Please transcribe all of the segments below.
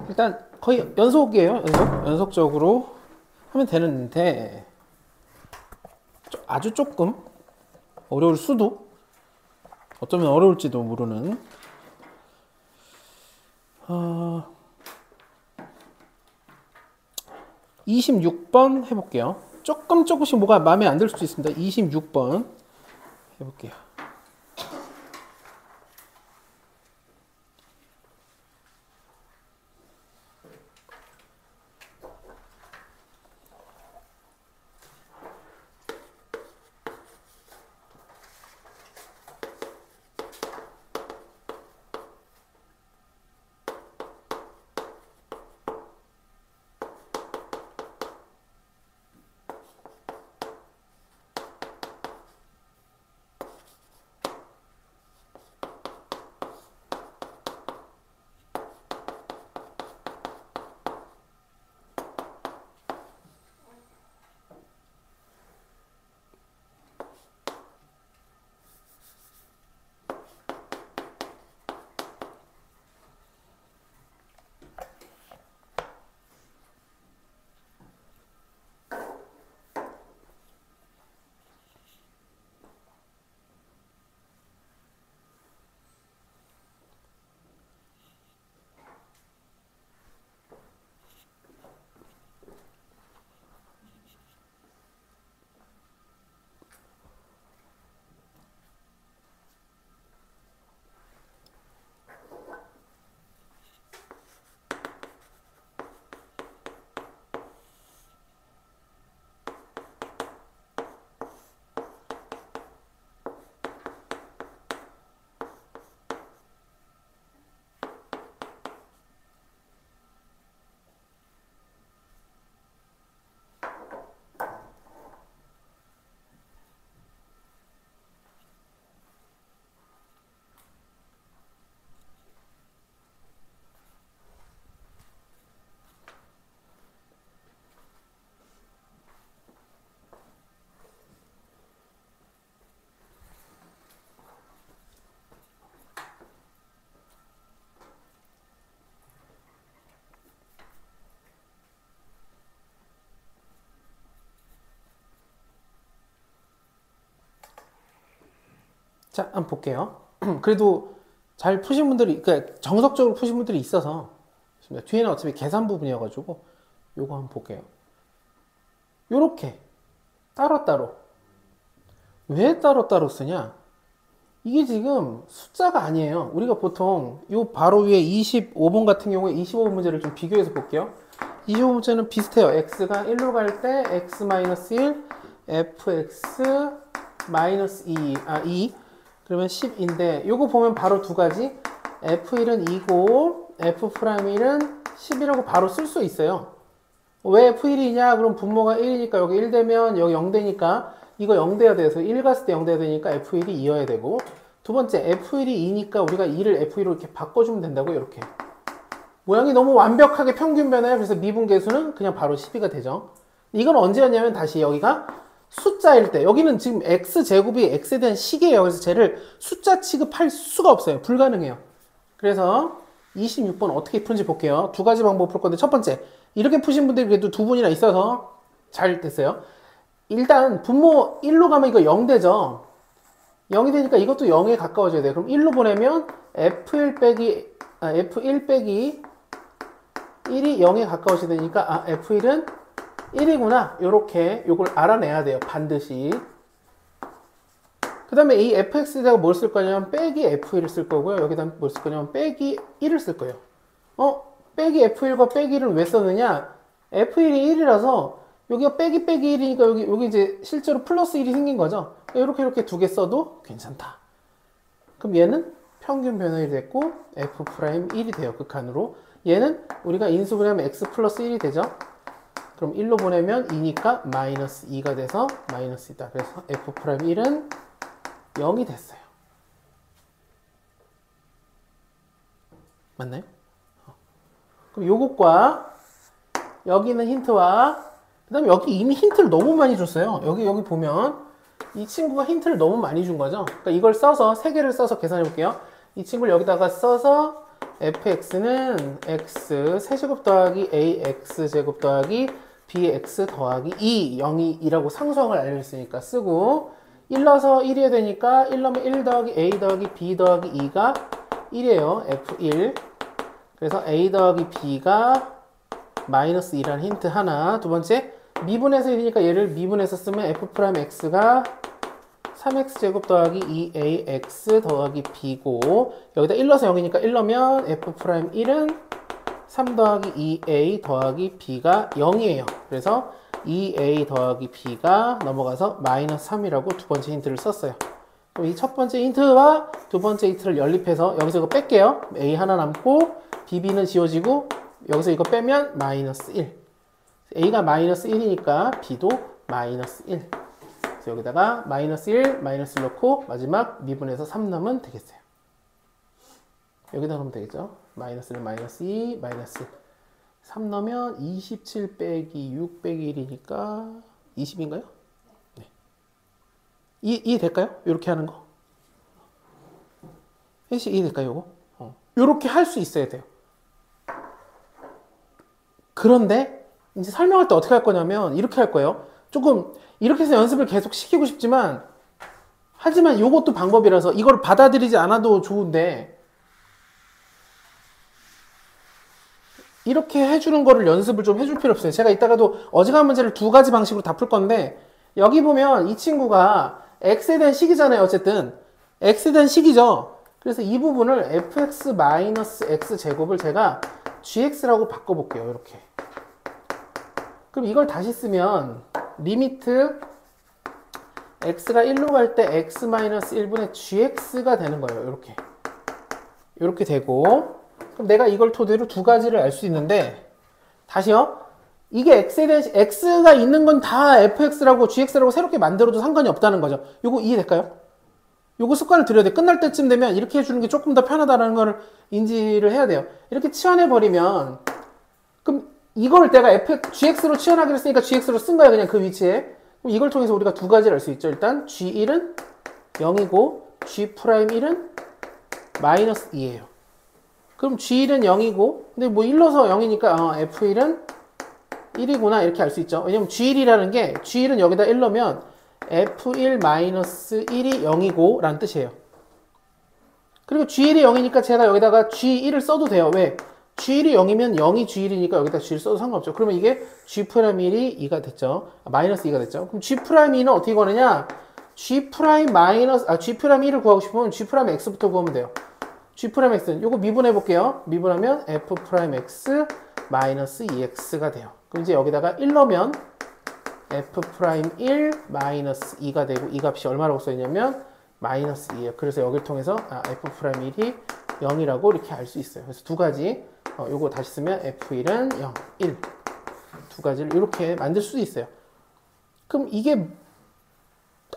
일단 거의 연속이에요. 연속적으로 하면 되는데 아주 조금 어려울 수도, 어쩌면 어려울지도 모르는 26번 해볼게요. 조금씩 뭐가 마음에 안 들 수도 있습니다. 26번 해볼게요. 자, 한번 볼게요. 그래도 잘 푸신 분들이, 그러니까 정석적으로 푸신 분들이 있어서 뒤에는 어차피 계산 부분이어가지고 요거 한번 볼게요. 요렇게 따로따로. 왜 따로따로 쓰냐? 이게 지금 숫자가 아니에요. 우리가 보통 요 바로 위에 25번 같은 경우에 25번 문제를 좀 비교해서 볼게요. 25번 문제는 비슷해요. x가 1로 갈 때 x-1, fx-2, 2 그러면 10인데 요거 보면 바로 두 가지, f1은 2고 f'1은 10이라고 바로 쓸 수 있어요. 왜 f1이냐? 그럼 분모가 1이니까 여기 1 되면 여기 0 되니까 이거 0 돼야 돼서 1 갔을 때 0 돼야 되니까 f1이 2여야 되고, 두 번째 f1이 2니까 우리가 2를 f1로 이렇게 바꿔주면 된다고. 이렇게 모양이 너무 완벽하게 평균 변화예요. 그래서 미분계수는 그냥 바로 12가 되죠. 이건 언제였냐면 다시 여기가 숫자일 때, 여기는 지금 x제곱이 x에 대한 식이에요. 그래서 쟤를 숫자 취급할 수가 없어요. 불가능해요. 그래서 26번 어떻게 푸는지 볼게요. 두 가지 방법 풀 건데, 첫 번째, 이렇게 푸신 분들이 그래도 두 분이나 있어서 잘 됐어요. 일단 분모 1로 가면 이거 0 되죠. 0이 되니까 이것도 0에 가까워져야 돼요. 그럼 1로 보내면 f1 빼기 1이 0에 가까워져야 되니까 f1은 1이구나. 요렇게 요걸 알아내야 돼요. 반드시. 그 다음에 이 fx에다가 뭘 쓸 거냐면 빼기 f1을 쓸 거고요. 여기다 뭘 쓸 거냐면 빼기 1을 쓸 거예요. 빼기 f1과 빼기 1을 왜 썼느냐? f1이 1이라서 여기가 빼기 1이니까 여기 이제 실제로 플러스 1이 생긴 거죠. 이렇게 두 개 써도 괜찮다. 그럼 얘는 평균 변화율이 됐고 f'1이 돼요. 극한으로. 얘는 우리가 인수분해 하면 x 플러스 1이 되죠. 그럼 1로 보내면 2니까 마이너스 2가 돼서 마이너스 2다. 그래서 f'1은 0이 됐어요. 맞나요? 그럼 요것과 여기는 힌트와, 그 다음에 여기 이미 힌트를 너무 많이 줬어요. 여기 보면 이 친구가 힌트를 너무 많이 준 거죠. 그러니까 이걸 써서 세 개를 써서 계산해 볼게요. 이 친구를 여기다가 써서 fx는 x 세제곱 더하기 ax제곱 더하기 bx 더하기 2, 0이 2라고 상수항을 알려줬으니까 쓰고 1 넣어서 1이어야 되니까 1 넣으면 1 더하기 a 더하기 b 더하기 2가 1이에요. f1. 그래서 a 더하기 b가 마이너스 2라는 힌트 하나. 두 번째, 미분해서 1이니까 얘를 미분해서 쓰면 f'x가 3x제곱 더하기 2ax 더하기 b고 여기다 1 넣어서 0이니까 1 넣으면 f'1은 3 더하기 2a 더하기 b가 0이에요. 그래서 2a 더하기 b가 넘어가서 마이너스 3이라고 두 번째 힌트를 썼어요. 그럼 이 첫 번째 힌트와 두 번째 힌트를 연립해서 여기서 이거 뺄게요. a 하나 남고 bb는 지워지고 여기서 이거 빼면 마이너스 1. a가 마이너스 1이니까 b도 마이너스 1. 그래서 여기다가 마이너스 1, 마이너스 1 넣고 마지막 미분해서 3 넣으면 되겠어요. 여기다 넣으면 되겠죠. 마이너스 1, 마이너스 2, 마이너스 3 넣으면 27 빼기 6 빼기 1이니까 20인가요? 네. 이해될까요? 이렇게 하는 거. 혜씨 이해될까요? 요거? 이렇게 할 수 있어야 돼요. 그런데 이제 설명할 때 어떻게 할 거냐면 이렇게 할 거예요. 조금 이렇게 해서 연습을 계속 시키고 싶지만 하지만 이것도 방법이라서 이걸 받아들이지 않아도 좋은데 이렇게 해주는 거를 연습을 좀 해줄 필요 없어요. 제가 이따가도 어지간한 문제를 두 가지 방식으로 다 풀 건데 여기 보면 이 친구가 x에 대한 식이잖아요. 어쨌든 x에 대한 식이죠. 그래서 이 부분을 fx-x제곱을 제가 gx라고 바꿔볼게요. 이렇게. 그럼 이걸 다시 쓰면 리미트 x가 1로 갈 때 x-1분의 gx가 되는 거예요. 이렇게. 이렇게 되고 그럼 내가 이걸 토대로 두 가지를 알 수 있는데 다시요. 이게 x에 대한 x가 있는 건 다 fx라고 gx라고 새롭게 만들어도 상관이 없다는 거죠. 요거 이해될까요? 요거 습관을 들여야 돼. 끝날 때쯤 되면 이렇게 해주는 게 조금 더 편하다는 거를 인지를 해야 돼요. 이렇게 치환해버리면 그럼 이걸 내가 gx로 치환하기로 했으니까 gx로 쓴 거야. 그냥 그 위치에. 그럼 이걸 통해서 우리가 두 가지를 알 수 있죠. 일단 g1은 0이고 g'1은 마이너스 2예요. 그럼 G1은 0이고 근데 뭐 1 넣어서 0이니까 F1은 1이구나 이렇게 알 수 있죠. 왜냐면 G1이라는 게 G1은 여기다 1 넣으면 F1-1이 0이고 라는 뜻이에요. 그리고 G1이 0이니까 제가 여기다가 G1을 써도 돼요. 왜? G1이 0이면 0이 G1이니까 여기다 G를 써도 상관없죠. 그러면 이게 G'1이 2가 됐죠. 마이너스 2가 됐죠. 그럼 G'2는 어떻게 구하느냐? G'-1을 구하고 싶으면 G'X부터 구하면 돼요. G'X는 요거 미분해 볼게요. 미분하면 F'X 마이너스 2X가 돼요. 그럼 이제 여기다가 1 넣으면 F'1 마이너스 2가 되고 이 값이 얼마라고 써있냐면 마이너스 2예요. 그래서 여기를 통해서 F'1이 0이라고 이렇게 알 수 있어요. 그래서 두 가지 요거 다시 쓰면 F1은 0, 1 두 가지를 이렇게 만들 수도 있어요. 그럼 이게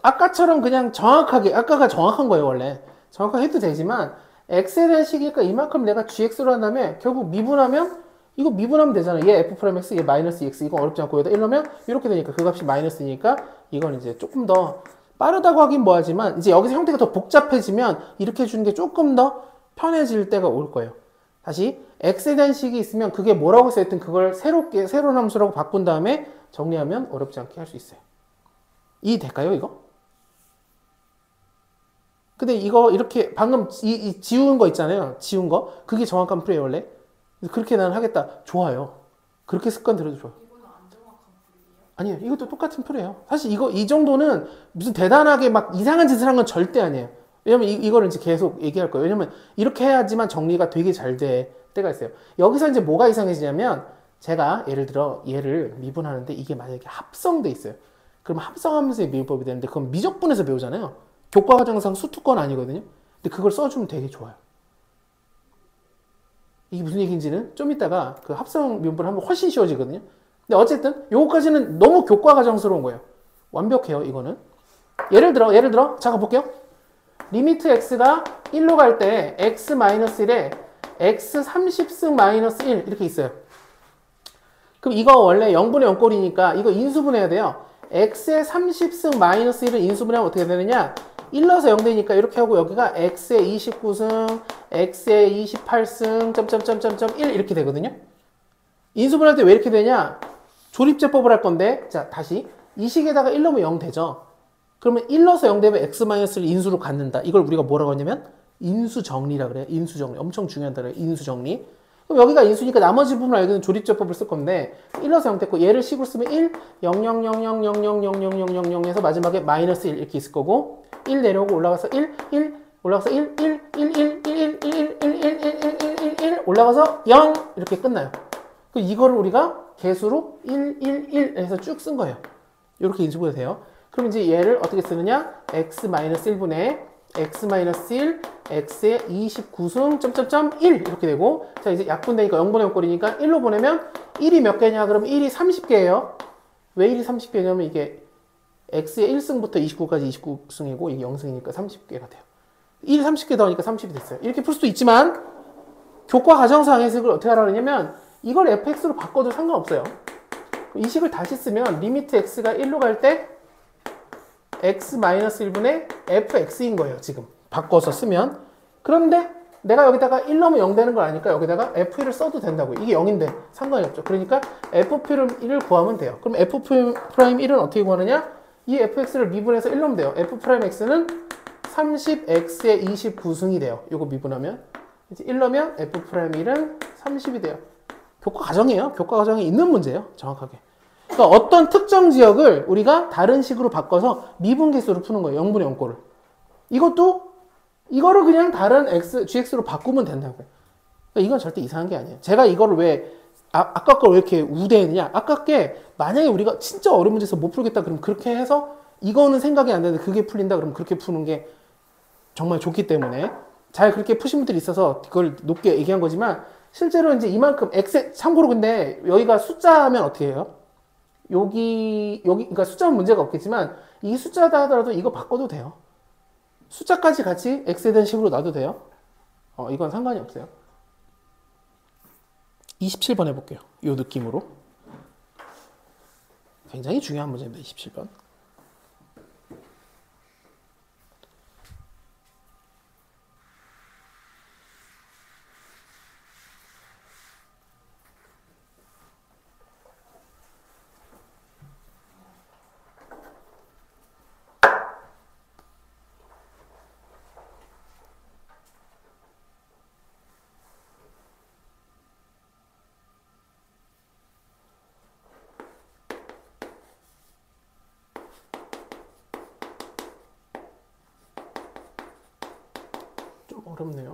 아까처럼 그냥 정확하게 아까가 정확한 거예요. 원래 정확하게 해도 되지만 x에 대한 식이니까 이만큼 내가 gx로 한 다음에 결국 미분하면 이거 미분하면 되잖아. 얘 f'x, 얘 마이너스 2x 이거 어렵지 않고 여기다 1 넣으면 이렇게 되니까 그 값이 마이너스니까 이건 이제 조금 더 빠르다고 하긴 뭐하지만 이제 여기서 형태가 더 복잡해지면 이렇게 해주는 게 조금 더 편해질 때가 올 거예요. 다시 x에 대한 식이 있으면 그게 뭐라고 써있든 그걸 새로운 함수라고 바꾼 다음에 정리하면 어렵지 않게 할 수 있어요. 이해될까요 이거? 근데 이거 이렇게 방금 이 지운 거 있잖아요. 지운 거. 그게 정확한 풀이에요, 원래. 그렇게 나는 하겠다. 좋아요. 그렇게 습관 들여도 좋아요. 이거는 안 정확한 풀이에요? 아니에요. 이것도 똑같은 풀이에요. 사실 이 정도는 무슨 대단하게 막 이상한 짓을 한 건 절대 아니에요. 왜냐면 이거를 이제 계속 얘기할 거예요. 왜냐면 이렇게 해야지만 정리가 되게 잘 될 때가 있어요. 여기서 이제 뭐가 이상해지냐면 제가 예를 들어 얘를 미분하는데 이게 만약에 합성돼 있어요. 그럼 합성하면서의 미분법이 되는데 그건 미적분에서 배우잖아요. 교과과정상 수특권 아니거든요. 근데 그걸 써주면 되게 좋아요. 이게 무슨 얘기인지는 좀 이따가 그 합성 미분법을 하면 훨씬 쉬워지거든요. 근데 어쨌든 요거까지는 너무 교과과정스러운 거예요. 완벽해요, 이거는. 예를 들어 잠깐 볼게요. 리미트 x가 1로 갈 때 x-1에 x 30승 마이너스 1 이렇게 있어요. 그럼 이거 원래 0분의 0꼴이니까 이거 인수분해야 돼요. x의 30승 마이너스 1을 인수분해하면 어떻게 되느냐? 1 넣어서 0 되니까 이렇게 하고 여기가 x의 29승, x의 28승, 점점점점점 1 이렇게 되거든요. 인수분할 때 왜 이렇게 되냐? 조립제법을 할 건데, 자, 다시. 이 식에다가 1 넣으면 0 되죠? 그러면 1 넣어서 0 되면 x-를 인수로 갖는다. 이걸 우리가 뭐라고 하냐면, 인수정리라 그래요. 인수정리. 엄청 중요하다 그래요. 인수정리. 그럼 여기가 인수니까 나머지 부분을 알기는 조립제법을 쓸 건데, 1 넣어서 0 됐고, 얘를 식으로 쓰면 1, 0, 0, 0, 0, 0, 0, 0, 0, 0, 0, 0 해서 마지막에 마이너스 1 이렇게 있을 거고, 1 내려오고 올라가서 1, 1, 올라가서 1, 1, 1, 1, 1, 1, 1, 1, 1, 1, 1, 1, 1, 1, 올라가서 0 이렇게 끝나요. 이거를 우리가 개수로 1, 1, 1 해서 쭉 쓴 거예요. 이렇게 인수분해 돼요. 그럼 이제 얘를 어떻게 쓰느냐? x-1분의 x-1, x의 29승, 점점점 1 이렇게 되고, 자, 이제 약분되니까 0분의 0꼴이니까 1로 보내면 1이 몇 개냐? 그럼 1이 30개예요. 왜 1이 30개냐면 이게 x의 1승부터 29까지 29승이고 이게 0승이니까 30개가 돼요. 1이 30개 더하니까 30이 됐어요. 이렇게 풀 수도 있지만 교과 과정상 해석을 어떻게 하라 그러냐면 이걸 fx로 바꿔도 상관없어요. 이 식을 다시 쓰면 리미트 x가 1로 갈 때 x-1분의 fx인 거예요. 지금 바꿔서 쓰면. 그런데 내가 여기다가 1 넣으면 0 되는 걸 아니까 여기다가 f1을 써도 된다고요. 이게 0인데 상관이 없죠. 그러니까 f'1을 구하면 돼요. 그럼 f'1은 어떻게 구하느냐? 이 fx를 미분해서 1 넣으면 돼요. f'x는 30x의 29승이 돼요. 이거 미분하면 이제 1 넣으면 f'1은 30이 돼요. 교과 과정이에요. 교과 과정에 있는 문제예요. 정확하게. 그러니까 어떤 특정 지역을 우리가 다른 식으로 바꿔서 미분계수로 푸는 거예요. 0분의 0꼴을. 이거를 그냥 다른 gx로 바꾸면 된다고요. 그러니까 이건 절대 이상한 게 아니에요. 제가 이거를 왜 아까 걸 왜 이렇게 우대했느냐? 아까 게 만약에 우리가 진짜 어려운 문제에서 못 풀겠다 그러면 그렇게 해서 이거는 생각이 안 되는데 그게 풀린다 그러면 그렇게 푸는 게 정말 좋기 때문에 잘 그렇게 푸신 분들이 있어서 그걸 높게 얘기한 거지만 실제로 이제 이만큼 참고로 근데 여기가 숫자면 어떻게 해요? 여기 그러니까 숫자는 문제가 없겠지만 이 숫자다 하더라도 이거 바꿔도 돼요. 숫자까지 같이 x에 대한 식으로 놔도 돼요. 이건 상관이 없어요. 27번 해볼게요. 이 느낌으로. 굉장히 중요한 문제입니다. 27번. 좀 어렵네요.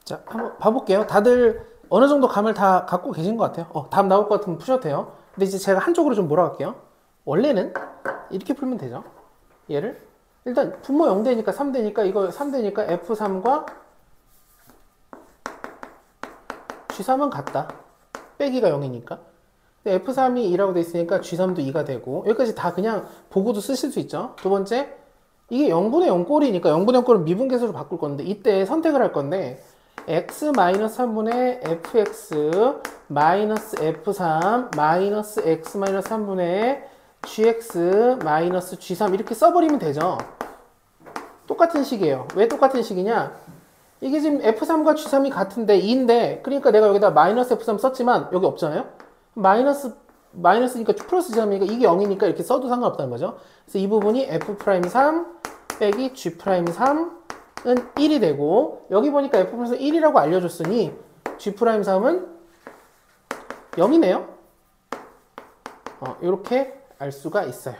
자, 한번 봐볼게요. 다들 어느 정도 감을 다 갖고 계신 것 같아요. 답 나올 것 같으면 푸셔도 돼요. 근데 이제 제가 한쪽으로 좀 몰아갈게요. 원래는 이렇게 풀면 되죠. 얘를 일단 분모 0대니까 3대니까 이거 3대니까 F3과 G3은 같다. 빼기가 0이니까. F3이 2라고 돼 있으니까 G3도 2가 되고, 여기까지 다 그냥 보고도 쓰실 수 있죠. 두 번째, 이게 0분의 0 꼴이니까 0분의 0 꼴은 미분계수로 바꿀 건데, 이때 선택을 할 건데, x-3분의 fx 마이너스 f3 마이너스 x-3분의 gx 마이너스 g3 이렇게 써버리면 되죠. 똑같은 식이에요. 왜 똑같은 식이냐? 이게 지금 f3과 g3이 같은데 2인데, 그러니까 내가 여기다 마이너스 f3 썼지만 여기 없잖아요. 마이너스니까 플러스 g3이니까 이게 0이니까 이렇게 써도 상관없다는 거죠. 그래서 이 부분이 f'3 빼기 g'3은 1이 되고, 여기 보니까 f'3 1이라고 알려줬으니 g'3은 0이네요. 이렇게 알 수가 있어요.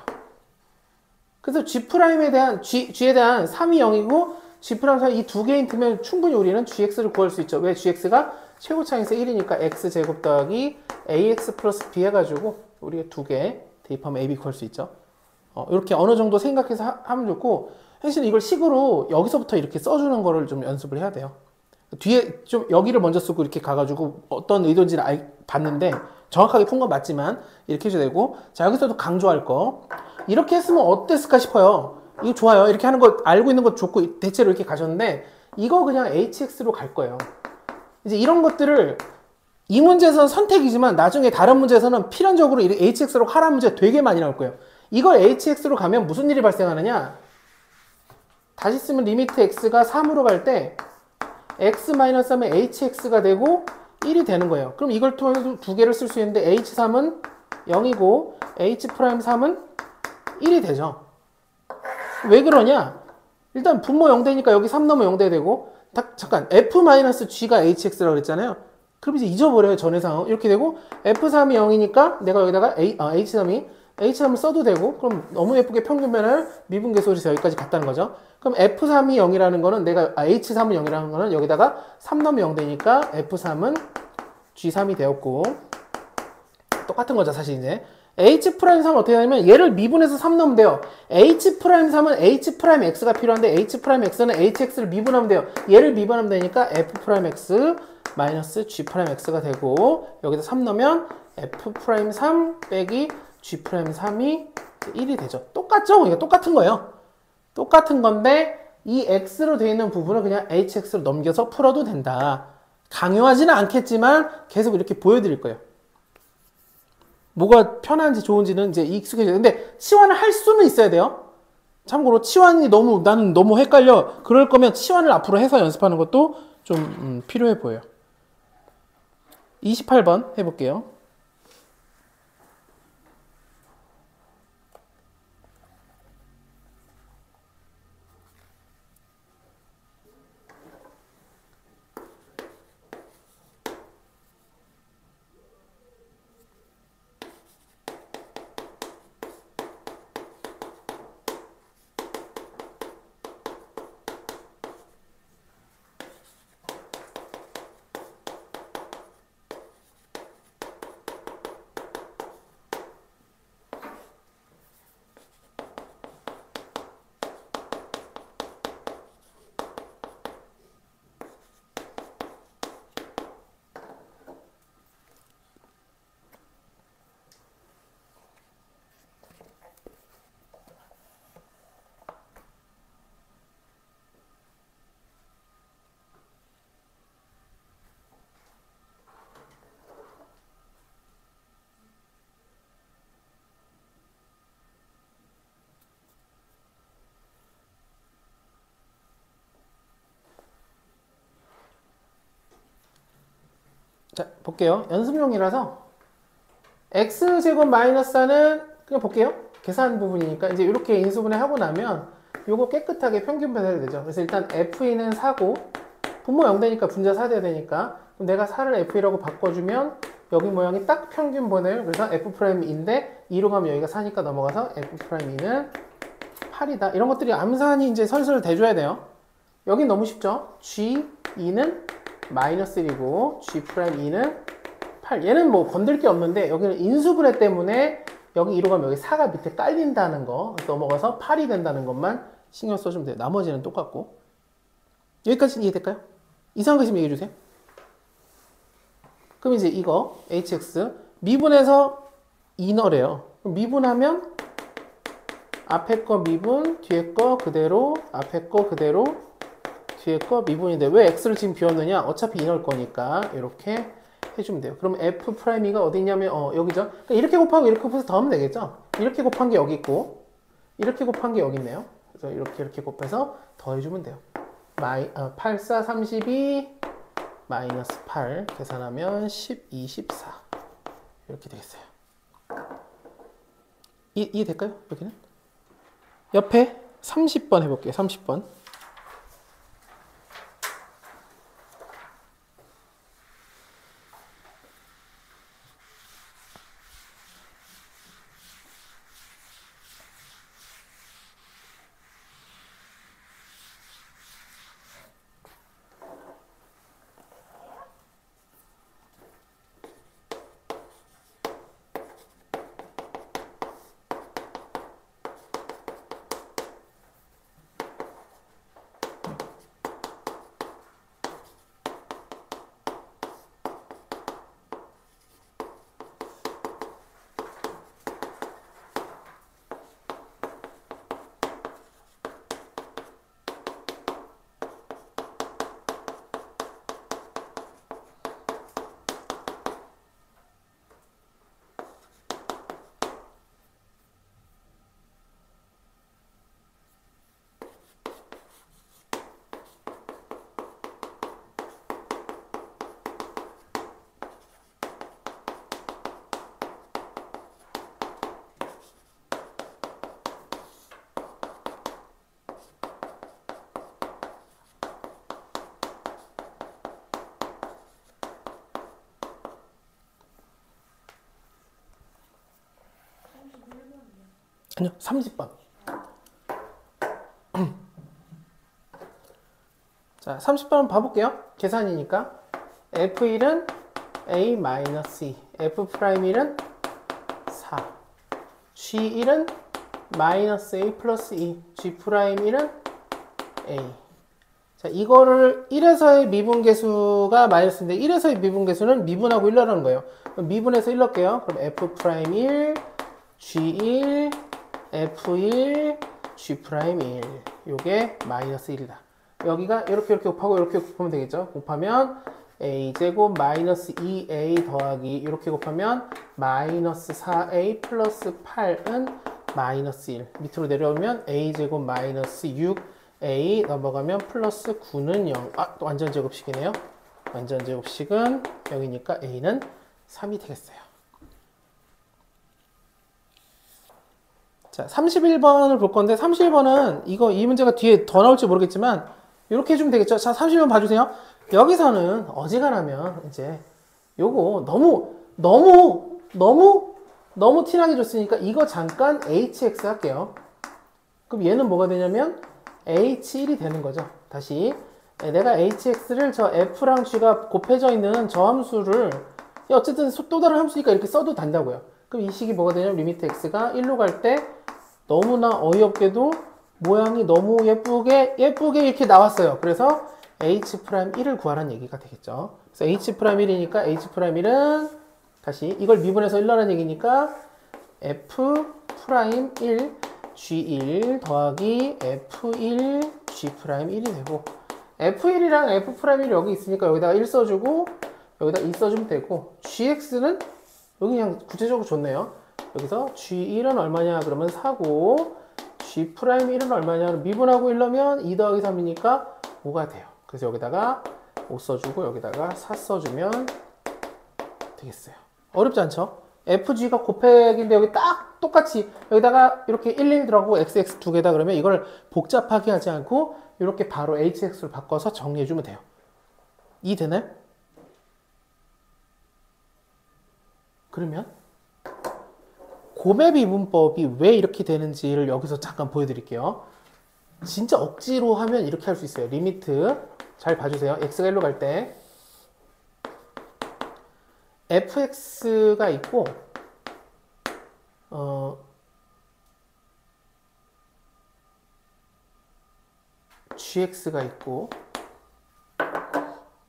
그래서 g'에 대한 g에 대한 3이 0이고 g'3 이 두 개인 틈에 충분히 우리는 gx를 구할 수 있죠. 왜? gx가 최고차에서 1이니까 x제곱 더하기 ax 플러스 b 해가지고 우리가 두 개 대입하면 ab 구할 수 있죠. 이렇게 어느 정도 생각해서 하면 좋고, 사실 이걸 식으로 여기서부터 이렇게 써주는 거를 좀 연습을 해야 돼요. 뒤에 좀 여기를 먼저 쓰고 이렇게 가가지고 어떤 의도인지를 봤는데 정확하게 푼 건 맞지만 이렇게 해줘야 되고, 자, 여기서도 강조할 거 이렇게 했으면 어땠을까 싶어요. 이거 좋아요. 이렇게 하는 거 알고 있는 거 좋고 대체로 이렇게 가셨는데, 이거 그냥 hx로 갈 거예요. 이제 이런 것들을 이 문제에서는 선택이지만 나중에 다른 문제에서는 필연적으로 hx로 하라는 문제가 되게 많이 나올 거예요. 이걸 hx로 가면 무슨 일이 발생하느냐? 다시 쓰면 리미트 x가 3으로 갈 때 x-3은 hx가 되고 1이 되는 거예요. 그럼 이걸 통해서 두 개를 쓸 수 있는데 h3은 0이고 h'3은 1이 되죠. 왜 그러냐? 일단 분모 0대니까 여기 3 넣으면 0대 되고, 잠깐 f-g가 hx라고 그랬잖아요. 그럼 이제 잊어버려요. 전의 상황. 이렇게 되고 f3이 0이니까 내가 여기다가 h3을 써도 되고, 그럼 너무 예쁘게 평균변을 미분계수에서 여기까지 갔다는 거죠. 그럼 f3이 0이라는 거는 h3은 0이라는 거는 여기다가 3 넣으면 0 되니까 f3은 g3이 되었고, 똑같은 거죠 사실. 이제 h'3은 어떻게 하냐면 얘를 미분해서 3 넣으면 돼요. h'3은 h'x가 필요한데 h'x는 hx를 미분하면 돼요. 얘를 미분하면 되니까 f'x 마이너스 g'x가 되고, 여기다 3 넣으면 f'3 빼기 g'3이 1이 되죠. 똑같죠? 그러니까 똑같은 거예요. 똑같은 건데 이 x로 되어 있는 부분을 그냥 hx로 넘겨서 풀어도 된다. 강요하지는 않겠지만 계속 이렇게 보여드릴 거예요. 뭐가 편한지 좋은지는 이제 익숙해져요. 근데 치환을 할 수는 있어야 돼요. 참고로 치환이 나는 너무 헷갈려. 그럴 거면 치환을 앞으로 해서 연습하는 것도 좀 필요해 보여요. 28번 해볼게요. 자, 볼게요. 연습용이라서 x제곱 마이너스 4는 그냥 볼게요. 계산 부분이니까 이제 이렇게 인수분해 하고 나면 요거 깨끗하게 평균 배설이 되죠. 그래서 일단 f는 4고 분모 0되니까 분자 4 돼야 되니까, 그럼 내가 4를 f라고 바꿔주면 여기 모양이 딱 평균 보내요. 그래서 f'인데 2로 가면 여기가 4니까 넘어가서 f'는 8이다. 이런 것들이 암산이 이제 설설 돼줘야 돼요. 여긴 너무 쉽죠. g2는 마이너스 1이고 G'2는 8. 얘는 뭐 건들 게 없는데 여기는 인수분해 때문에 여기 2로 가면 여기 4가 밑에 깔린다는 거 넘어가서 8이 된다는 것만 신경 써주면 돼요. 나머지는 똑같고. 여기까지 이해될까요? 이상한 거 있으면 얘기해 주세요. 그럼 이제 이거 hx 미분해서 인어래요. 그럼 미분하면 앞에 거 미분, 뒤에 거 그대로, 앞에 거 그대로, 뒤에 거 미분인데 왜 x를 지금 비웠느냐? 어차피 인어일 거니까 이렇게 해주면 돼요. 그럼 f'이가 어디 있냐면 여기죠. 그러니까 이렇게 곱하고 이렇게 곱해서 더하면 되겠죠. 이렇게 곱한 게 여기 있고 이렇게 곱한 게 여기 있네요. 그래서 이렇게 곱해서 더해주면 돼요. 8, 4, 32 마이너스 8 계산하면 12, 14 이렇게 되겠어요. 이해될까요? 여기는? 옆에 30번 해볼게요. 30번. 아니요, 30번. 자, 30번 봐볼게요. 계산이니까. F1은 A-2, F'1은 4, G1은 마이너스 A 플러스 2, G'1은 A. 자, 이거를 1에서의 미분계수가 마이너스인데 1에서의 미분계수는 미분하고 1러라는 거예요. 그럼 미분해서 1 넣을게요. 그럼 F'1, G1, F1, G'1 요게 마이너스 1이다. 여기가 이렇게 곱하고 이렇게 곱하면 되겠죠. 곱하면 A제곱 마이너스 2A 더하기 이렇게 곱하면 마이너스 4A 플러스 8은 마이너스 1. 밑으로 내려오면 A제곱 마이너스 6A 넘어가면 플러스 9는 0. 또 완전 제곱식이네요. 완전 제곱식은 0이니까 A는 3이 되겠어요. 자, 31번을 볼 건데 31번은 이 문제가 뒤에 더 나올지 모르겠지만 이렇게 해주면 되겠죠. 자, 30번 봐주세요. 여기서는 어지간하면 이제 요거 너무 티나게 줬으니까 이거 잠깐 hx 할게요. 그럼 얘는 뭐가 되냐면 h1이 되는 거죠. 다시 내가 hx를 저 f랑 g가 곱해져 있는 저 함수를 어쨌든 또 다른 함수니까 이렇게 써도 된다고요. 그럼 이 식이 뭐가 되냐면 리미트 x가 1로 갈 때 너무나 어이없게도 모양이 너무 예쁘게 이렇게 나왔어요. 그래서 h'1을 구하라는 얘기가 되겠죠. 그래서 h'1이니까 h'1은 다시 이걸 미분해서 1러라는 얘기니까 f'1 g1 더하기 f1 g'1이 되고 f1이랑 f'1이 여기 있으니까 여기다가 1 써주고 여기다 2 써주면 되고 gx는 여기 그냥 구체적으로 줬네요. 여기서 G1은 얼마냐 그러면 4고 G'1은 얼마냐 미분하고 1넣으면 2 더하기 3이니까 5가 돼요. 그래서 여기다가 5 써주고 여기다가 4 써주면 되겠어요. 어렵지 않죠? FG가 곱하기인데 여기 딱 똑같이 여기다가 이렇게 1, 1 들어가고 XX 두 개다 그러면 이걸 복잡하게 하지 않고 이렇게 바로 HX를 바꿔서 정리해주면 돼요. 이해되나요? 그러면 곱의 미분법이 왜 이렇게 되는지를 여기서 잠깐 보여드릴게요. 진짜 억지로 하면 이렇게 할 수 있어요. 리미트 잘 봐주세요. x가 1로 갈 때 fx가 있고 gx가 있고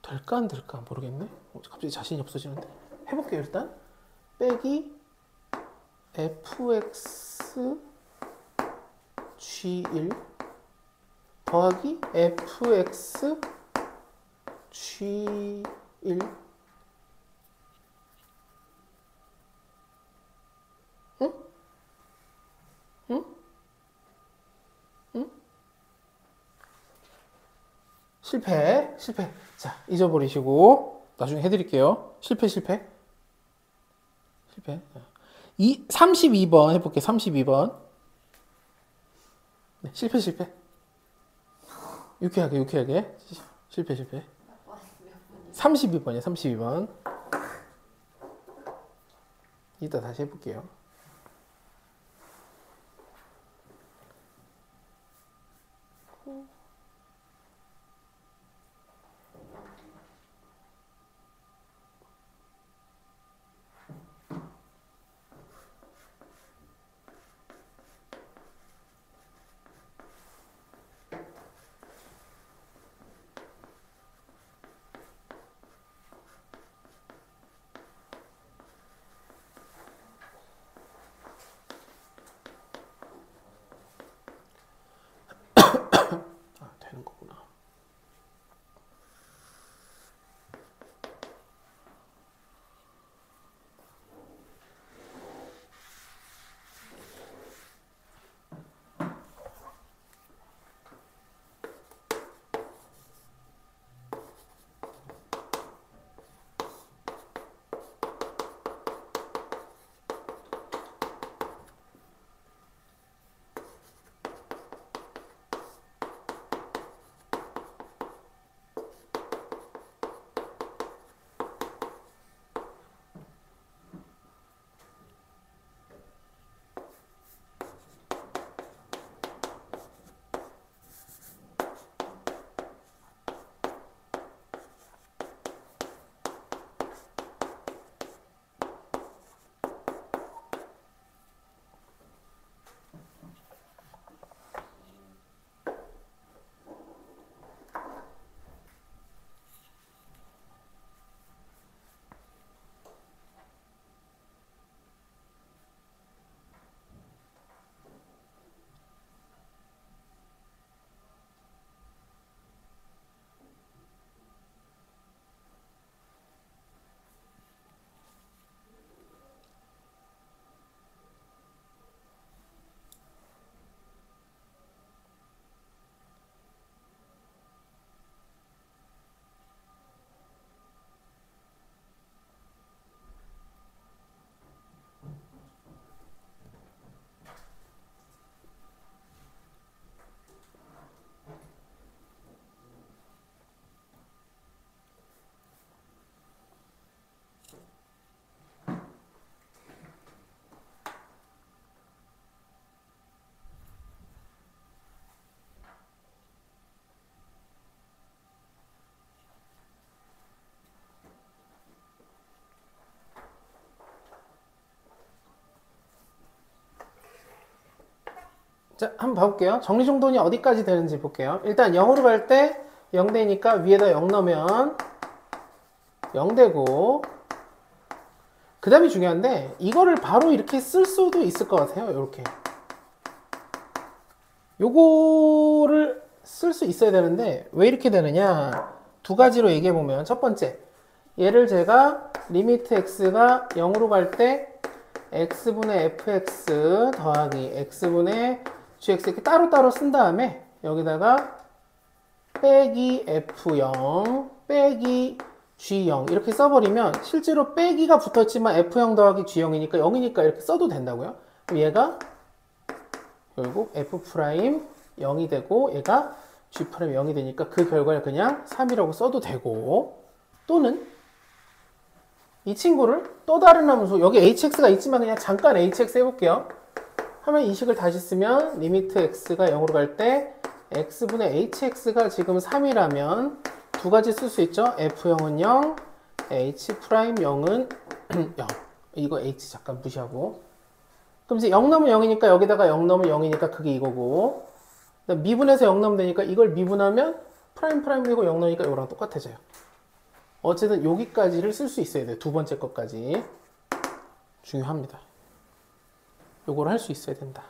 될까 안 될까 모르겠네. 갑자기 자신이 없어지는데 해볼게요. 일단 빼기 fx g1 더하기 fx g1 응? 응? 응? 실패. 자, 잊어버리시고 나중에 해드릴게요. 실패. 32번 해볼게요. 32번. 네, 실패. 유쾌하게. 실패. 32번이에요. 32번. 이따 다시 해볼게요. 아, 되는 거구나. 자, 한번 봐볼게요. 정리정돈이 어디까지 되는지 볼게요. 일단 0으로 갈 때 0되니까 위에다 0 넣으면 0 되고, 그 다음이 중요한데 이거를 바로 이렇게 쓸 수도 있을 것 같아요. 이렇게 요거를 쓸 수 있어야 되는데 왜 이렇게 되느냐, 두 가지로 얘기해 보면, 첫 번째, 얘를 제가 리미트 x가 0으로 갈 때 x분의 fx 더하기 x분의 gx 이렇게 따로따로 쓴 다음에 여기다가 빼기 f0 빼기 g0 이렇게 써버리면 실제로 빼기가 붙었지만 f0 더하기 g0이니까 0이니까 이렇게 써도 된다고요. 그럼 얘가 결국 f'0이 되고 얘가 g'0이 되니까 그 결과를 그냥 3이라고 써도 되고, 또는 이 친구를 또 다른 함수, 여기 hx가 있지만 그냥 잠깐 hx 해볼게요. 하면 이 식을 다시 쓰면 리미트 x가 0으로 갈 때 x분의 hx가 지금 3이라면 두 가지 쓸 수 있죠. f0은 0, h'0은 0. 이거 h 잠깐 무시하고. 그럼 이제 0 넣으면 0이니까 여기다가 0 넣으면 0이니까 그게 이거고. 미분해서 0 넣으면 되니까 이걸 미분하면 프라임이고 0 넣으니까 이거랑 똑같아져요. 어쨌든 여기까지를 쓸 수 있어야 돼요. 두 번째 것까지. 중요합니다. 요걸 할 수 있어야 된다.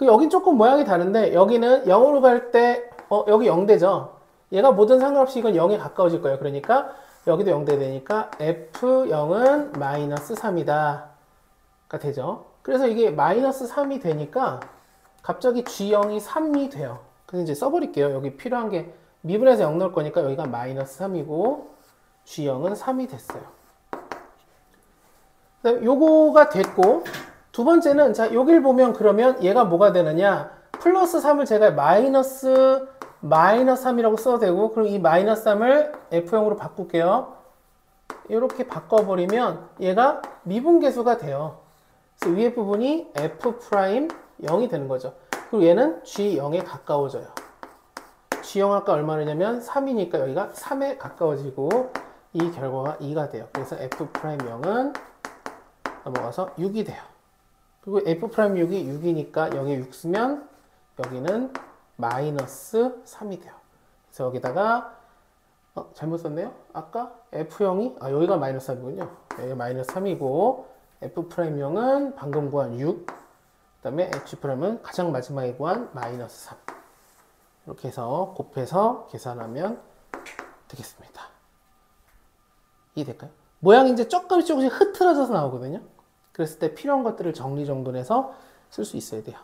여긴 조금 모양이 다른데 여기는 0으로 갈 때 여기 0대죠. 얘가 뭐든 상관없이 이건 0에 가까워질 거예요. 그러니까 여기도 0대 되니까 F0은 마이너스 3이다 가 되죠. 그래서 이게 마이너스 3이 되니까 갑자기 G0이 3이 돼요. 그래서 이제 써버릴게요. 여기 필요한 게 미분해서 0 넣을 거니까 여기가 마이너스 3이고 G0은 3이 됐어요. 요거가 됐고, 두 번째는 자 여길 보면 그러면 얘가 뭐가 되느냐, 플러스 3을 제가 마이너스 3이라고 써도 되고, 그럼 이 마이너스 3을 F0으로 바꿀게요. 이렇게 바꿔버리면 얘가 미분계수가 돼요. 그래서 위에 부분이 F'0이 되는 거죠. 그리고 얘는 G0에 가까워져요. G0 아까 얼마냐면 3이니까 여기가 3에 가까워지고 이 결과가 2가 돼요. 그래서 F'0은 넘어가서 6이 돼요. 그리고 F'6이 6이니까 0에 6 쓰면 여기는 마이너스 3이 돼요. 그래서 여기다가 잘못 썼네요. 아까 F0이 여기가 마이너스 3이군요. 여기가 마이너스 3이고 F'0은 방금 구한 6, 그 다음에 H'은 가장 마지막에 구한 마이너스 3. 이렇게 해서 곱해서 계산하면 되겠습니다. 이해될까요? 모양이 이제 조금씩 흐트러져서 나오거든요. 그랬을 때 필요한 것들을 정리정돈해서 쓸 수 있어야 돼요.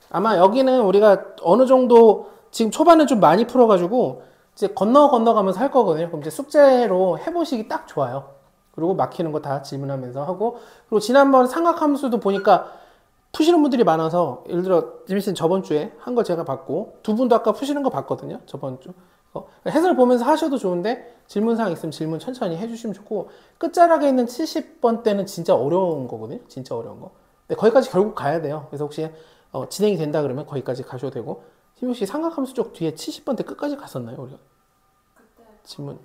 아마 여기는 우리가 어느 정도 지금 초반에 좀 많이 풀어가지고 이제 건너가면서 할 거거든요. 그럼 이제 숙제로 해보시기 딱 좋아요. 그리고 막히는 거 다 질문하면서 하고, 그리고 지난번 삼각함수도 보니까 푸시는 분들이 많아서, 예를 들어 지민씨는 저번 주에 한 거 제가 봤고 두 분도 아까 푸시는 거 봤거든요. 저번 주 해설 보면서 하셔도 좋은데 질문사항 있으면 질문 천천히 해주시면 좋고, 끝자락에 있는 70번 때는 진짜 어려운 거거든요. 진짜 어려운 거. 근데 거기까지 결국 가야 돼요. 그래서 혹시 진행이 된다 그러면 거기까지 가셔도 되고. 지민씨 삼각함수 쪽 뒤에 70번 때 끝까지 갔었나요? 우리가 질문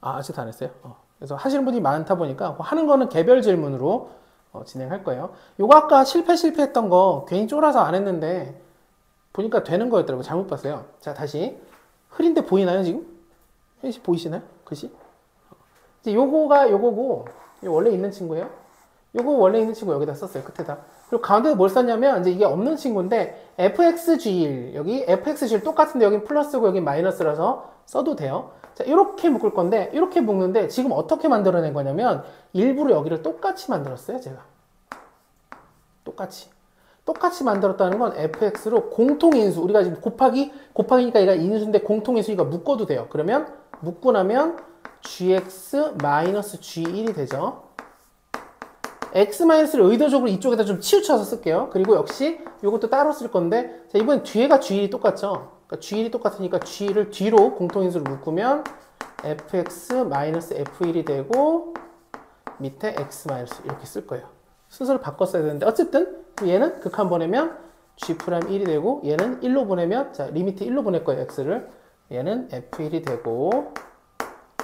아직도 안 했어요? 그래서 하시는 분이 많다 보니까 하는 거는 개별 질문으로 진행할 거예요. 요거 아까 실패했던 거 괜히 쫄아서 안 했는데 보니까 되는 거였더라고요. 잘못 봤어요. 자, 다시. 흐린데 보이나요, 지금? 혜씨 보이시나요? 글씨? 이제 요거가 요거고, 이거 원래 있는 친구예요. 요거 원래 있는 친구 여기다 썼어요. 끝에다. 그리고 가운데 뭘 썼냐면, 이제 이게 없는 친구인데, fxg1. 여기 fxg1 똑같은데 여기 플러스고 여기 마이너스라서 써도 돼요. 자, 이렇게 묶을 건데, 이렇게 묶는데, 지금 어떻게 만들어낸 거냐면, 일부러 여기를 똑같이 만들었어요, 제가. 똑같이 만들었다는 건 fx로 공통인수, 우리가 지금 곱하기니까 얘가 인수인데 공통인수니까 묶어도 돼요. 그러면 묶고 나면 gx-g1이 되죠. x-를 의도적으로 이쪽에다 좀 치우쳐서 쓸게요. 그리고 역시 이것도 따로 쓸 건데, 자, 이번엔 뒤에가 g1이 똑같죠. 그러니까 g1이 똑같으니까 g를 뒤로 공통인수로 묶으면 fx-f1이 되고 밑에 x- 이렇게 쓸 거예요. 순서를 바꿨어야 되는데, 어쨌든 얘는 극한 보내면 g'1이 되고, 얘는 1로 보내면, 자, 리미트 1로 보낼 거예요, x를. 얘는 f1이 되고,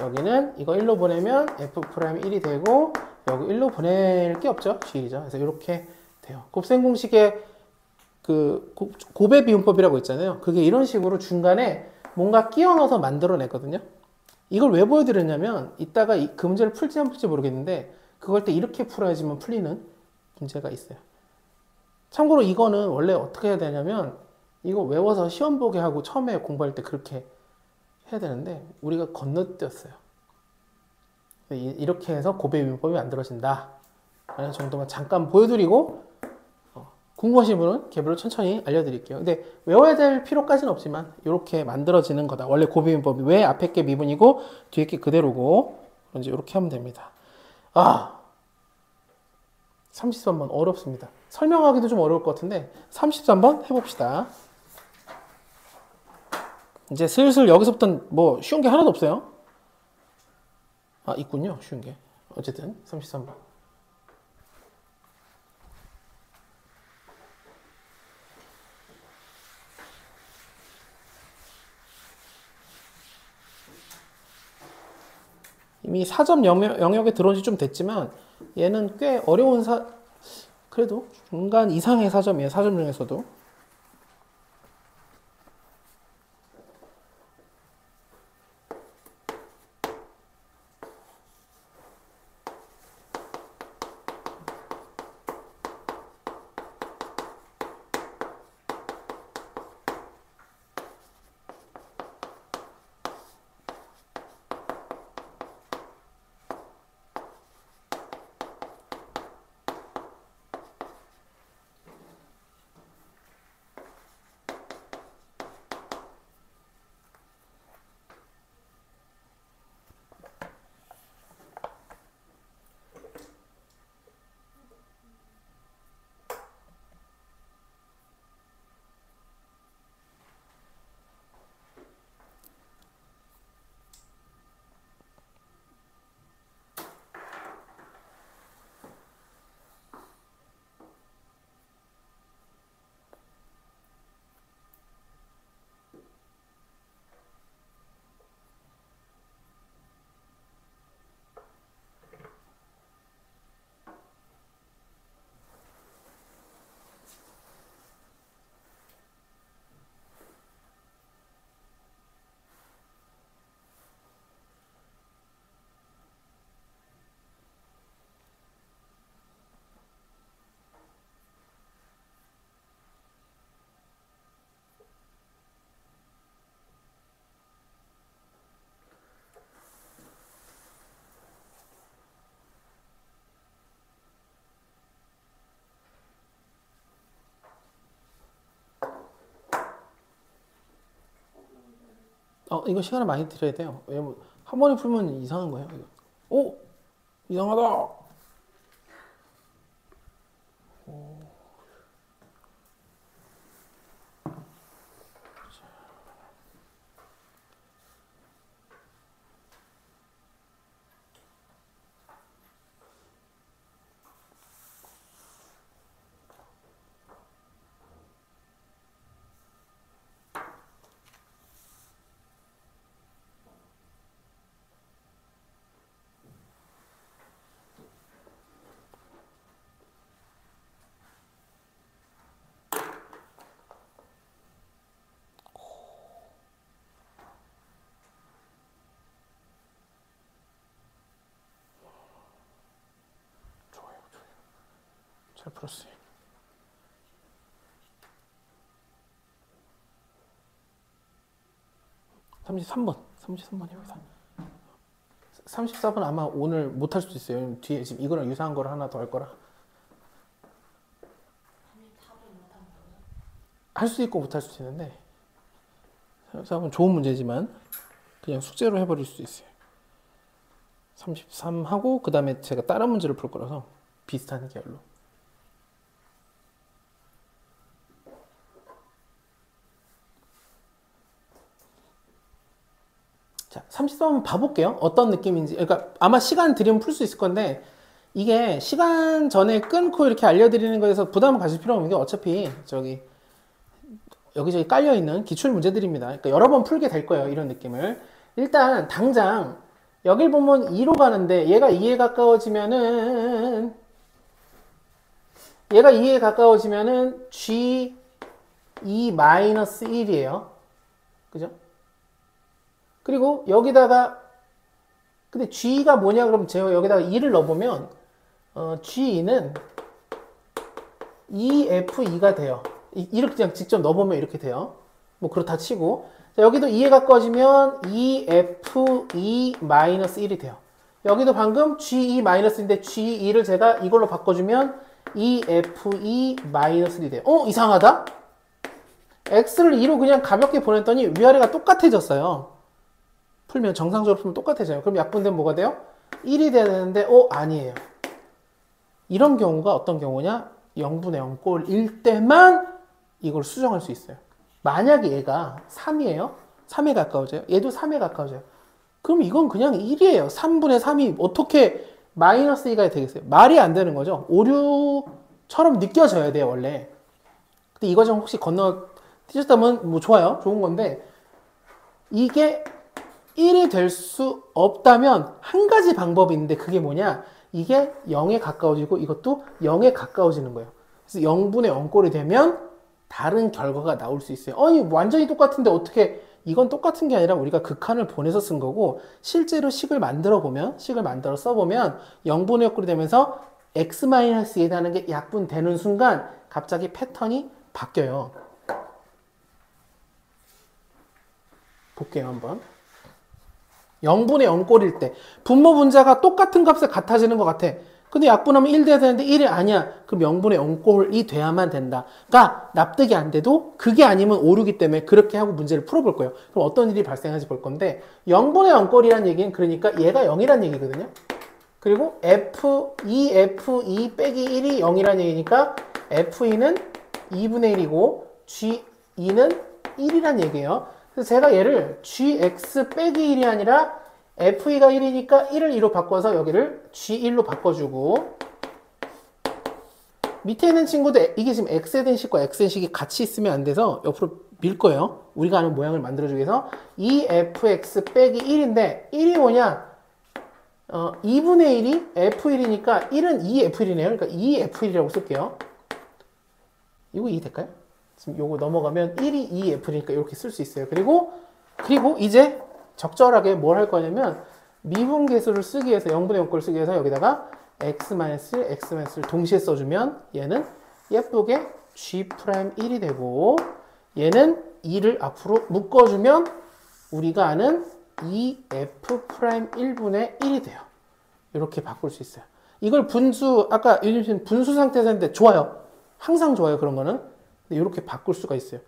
여기는 이거 1로 보내면 f'1이 되고, 여기 1로 보낼 게 없죠, g1이죠. 그래서 이렇게 돼요. 곱셈 공식의 그 곱의 비운법이라고 있잖아요. 그게 이런 식으로 중간에 뭔가 끼워 넣어서 만들어냈거든요. 이걸 왜 보여드렸냐면, 이따가 그 문제를 풀지 안 풀지 모르겠는데, 그걸 때 이렇게 풀어야지만 풀리는 문제가 있어요. 참고로 이거는 원래 어떻게 해야 되냐면, 이거 외워서 시험 보게 하고 처음에 공부할 때 그렇게 해야 되는데 우리가 건너뛰었어요. 이렇게 해서 곱의 비문법이 만들어진다 라는 정도만 잠깐 보여드리고, 궁금하신 분은 개별로 천천히 알려드릴게요. 근데 외워야 될 필요까지는 없지만 이렇게 만들어지는 거다. 원래 곱의 비문법이 왜 앞에 게 미분이고 뒤에 게 그대로고 그런지 이렇게 하면 됩니다. 33번 어렵습니다. 설명하기도 좀 어려울 것 같은데 33번 해봅시다. 이제 슬슬 여기서부터 뭐 쉬운 게 하나도 없어요. 있군요. 쉬운 게. 어쨌든 33번. 이미 4점 영역에 들어온 지 좀 됐지만 얘는 꽤 어려운 그래도 중간 이상의 4점이에요. 4점 중에서도. 이거 시간을 많이 들여야 돼요. 왜냐면 한 번에 풀면 이상한 거예요. 이거. 오! 이상하다! 잘 풀었어요. 33번입니다. 34번 아마 오늘 못할 수도 있어요. 뒤에 지금 이거랑 유사한 걸 하나 더 할 거라. 할 수 있고 못할 수도 있는데 34번 좋은 문제지만 그냥 숙제로 해버릴 수도 있어요. 33 하고 그 다음에 제가 다른 문제를 풀 거라서 비슷한 계열로. 자, 33번 봐볼게요. 어떤 느낌인지. 그러니까 아마 시간 들이면 풀 수 있을 건데 이게 시간 전에 끊고 이렇게 알려드리는 거에서 부담을 가질 필요 없는 게 어차피 여기저기 깔려있는 기출 문제들입니다. 그러니까 여러 번 풀게 될 거예요. 이런 느낌을. 일단 당장 여길 보면 2로 가는데 얘가 2에 가까워지면은 G2-1이에요. 그죠? 그리고 여기다가 근데 G가 뭐냐 그러면 제가 여기다가 2를 넣어보면 G2는 EF2가 돼요. 이렇게 그냥 직접 넣어보면 이렇게 돼요. 뭐 그렇다 치고 자, 여기도 2에 가까워지면 EF2-1이 돼요. 여기도 방금 G2-인데 G2를 제가 이걸로 바꿔주면 EF2-1이 돼요. 이상하다? X를 2로 그냥 가볍게 보냈더니 위아래가 똑같아졌어요. 풀면 정상적으로 풀면 똑같아져요. 그럼 약분되면 뭐가 돼요? 1이 돼야 되는데 아니에요. 이런 경우가 어떤 경우냐? 0분의 0꼴일 때만 이걸 수정할 수 있어요. 만약에 얘가 3이에요. 3에 가까워져요. 얘도 3에 가까워져요. 그럼 이건 그냥 1이에요. 3분의 3이 어떻게 마이너스 2가 되겠어요? 말이 안 되는 거죠. 오류처럼 느껴져야 돼요, 원래. 근데 이 과정 혹시 건너뛰셨다면 뭐 좋아요. 좋은 건데 이게 1이 될 수 없다면 한 가지 방법이 있는데 그게 뭐냐? 이게 0에 가까워지고 이것도 0에 가까워지는 거예요. 그래서 0분의 0꼴이 되면 다른 결과가 나올 수 있어요. 아니 완전히 똑같은데 어떻게 이건 똑같은 게 아니라 우리가 극한을 보내서 쓴 거고 실제로 식을 만들어 써보면 0분의 0꼴이 되면서 x-2라는 게 약분되는 순간 갑자기 패턴이 바뀌어요. 볼게요 한번. 0분의 0꼴일 때 분모 분자가 똑같은 값에 같아지는 것 같아. 근데 약분하면 1 돼야 되는데 1이 아니야. 그럼 0분의 0꼴이 돼야만 된다. 그러니까 납득이 안 돼도 그게 아니면 오류기 때문에 그렇게 하고 문제를 풀어볼 거예요. 그럼 어떤 일이 발생하지 볼 건데 0분의 0꼴이라는 얘기는 그러니까 얘가 0이라는 얘기거든요. 그리고 F2 빼기 1이 0이라는 얘기니까 F2는 2분의 1이고 G2는 1이라는 얘기예요. 그래서 제가 얘를 GX 빼기 1이 아니라 F2가 1이니까 1을 2로 바꿔서 여기를 G1로 바꿔주고 밑에 있는 친구도 이게 지금 X에덴식과 X에덴식이 같이 있으면 안 돼서 옆으로 밀 거예요. 우리가 아는 모양을 만들어주기 위해서 2FX 빼기 1인데 1이 뭐냐? 2분의 1이 F1이니까 1은 2F1이네요. 그러니까 2F1이라고 쓸게요. 이거 2 될까요? 지금 요거 넘어가면 1이 2F니까 이렇게 쓸 수 있어요. 그리고 이제 적절하게 뭘 할 거냐면 미분계수를 쓰기 위해서 0분의 0꼴을 쓰기 위해서 여기다가 x-1을 동시에 써주면 얘는 예쁘게 G'1이 되고 얘는 2를 앞으로 묶어주면 우리가 아는 2F'1분의 1이 돼요. 이렇게 바꿀 수 있어요. 이걸 분수, 아까 유진씨는 분수 상태에서 했는데 좋아요. 항상 좋아요. 그런 거는. 이렇게 바꿀 수가 있어요.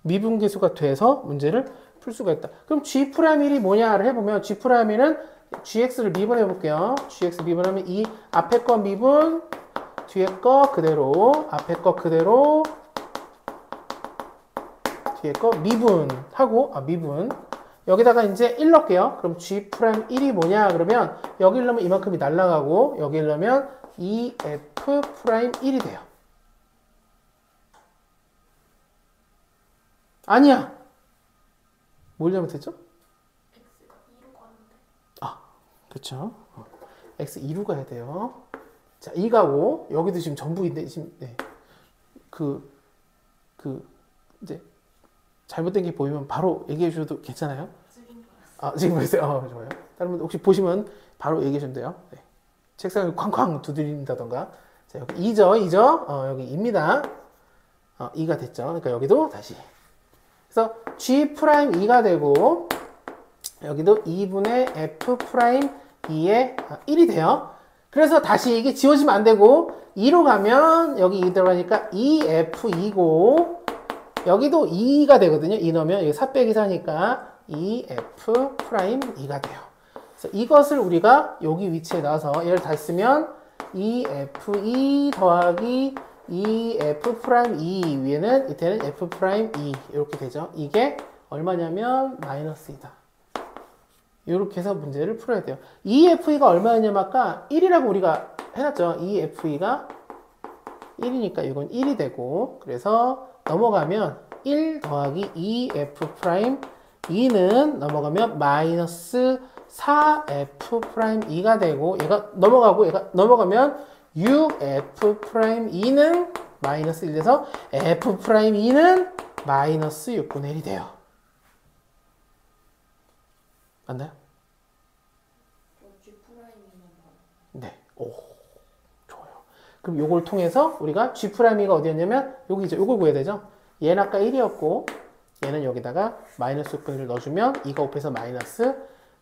미분계수가 돼서 문제를 풀 수가 있다. 그럼 G'1이 뭐냐를 해보면 G'1은 GX를 미분해 볼게요. GX 미분하면 이 앞에 거 미분, 뒤에 거 그대로, 앞에 거 그대로, 뒤에 거 미분하고, 미분. 여기다가 이제 1 넣을게요. 그럼 G'1이 뭐냐? 그러면 여기 넣으면 이만큼이 날아가고, 여기 넣으면 2F'1이 돼요. 아니야. 뭘 잘못했죠? X가 2로 가는데. 그렇죠. X 2로 가야 돼요. 자, 2 가고 여기도 지금 전부인데 지금 이제 잘못된 게 보이면 바로 얘기해 주셔도 괜찮아요? 지금 보세요. 좋아요. 다른 분들 혹시 보시면 바로 얘기해 주면 돼요. 네. 책상을 쾅쾅 두드린다던가. 자, 여기 2죠. 여기 2입니다. 2가 됐죠. 그러니까 여기도 다시. 그래서 G'2가 되고 여기도 2분의 F'2의 1이 돼요. 그래서 다시 이게 지워지면 안 되고 2로 가면 여기 2 들어가니까 2F2고 여기도 2가 되거든요. 2 넣으면 여기 4 빼기 4니까 2F'2가 돼요. 그래서 이것을 우리가 여기 위치에 놔서 얘를 다시 쓰면 2F2 더하기 2F'2 위에는 이때는 F'2 이렇게 되죠. 이게 얼마냐면 마이너스이다. 이렇게 해서 문제를 풀어야 돼요. 2F2가 얼마였냐면 아까 1이라고 우리가 해놨죠. 2F2가 1이니까 이건 1이 되고 그래서 넘어가면 1 더하기 2F'2는 넘어가면 마이너스 4F'2가 되고 얘가 넘어가고 얘가 넘어가면 6F'2는 마이너스 1 돼서 F'2는 마이너스 6분의 1이 돼요. 맞나요? 네. 오, 좋아요. 그럼 요걸 통해서 우리가 G'가 어디였냐면 여기죠. 요걸 구해야 되죠. 얘는 아까 1이었고 얘는 여기다가 마이너스 6분의 1을 넣어주면 2가 곱해서 마이너스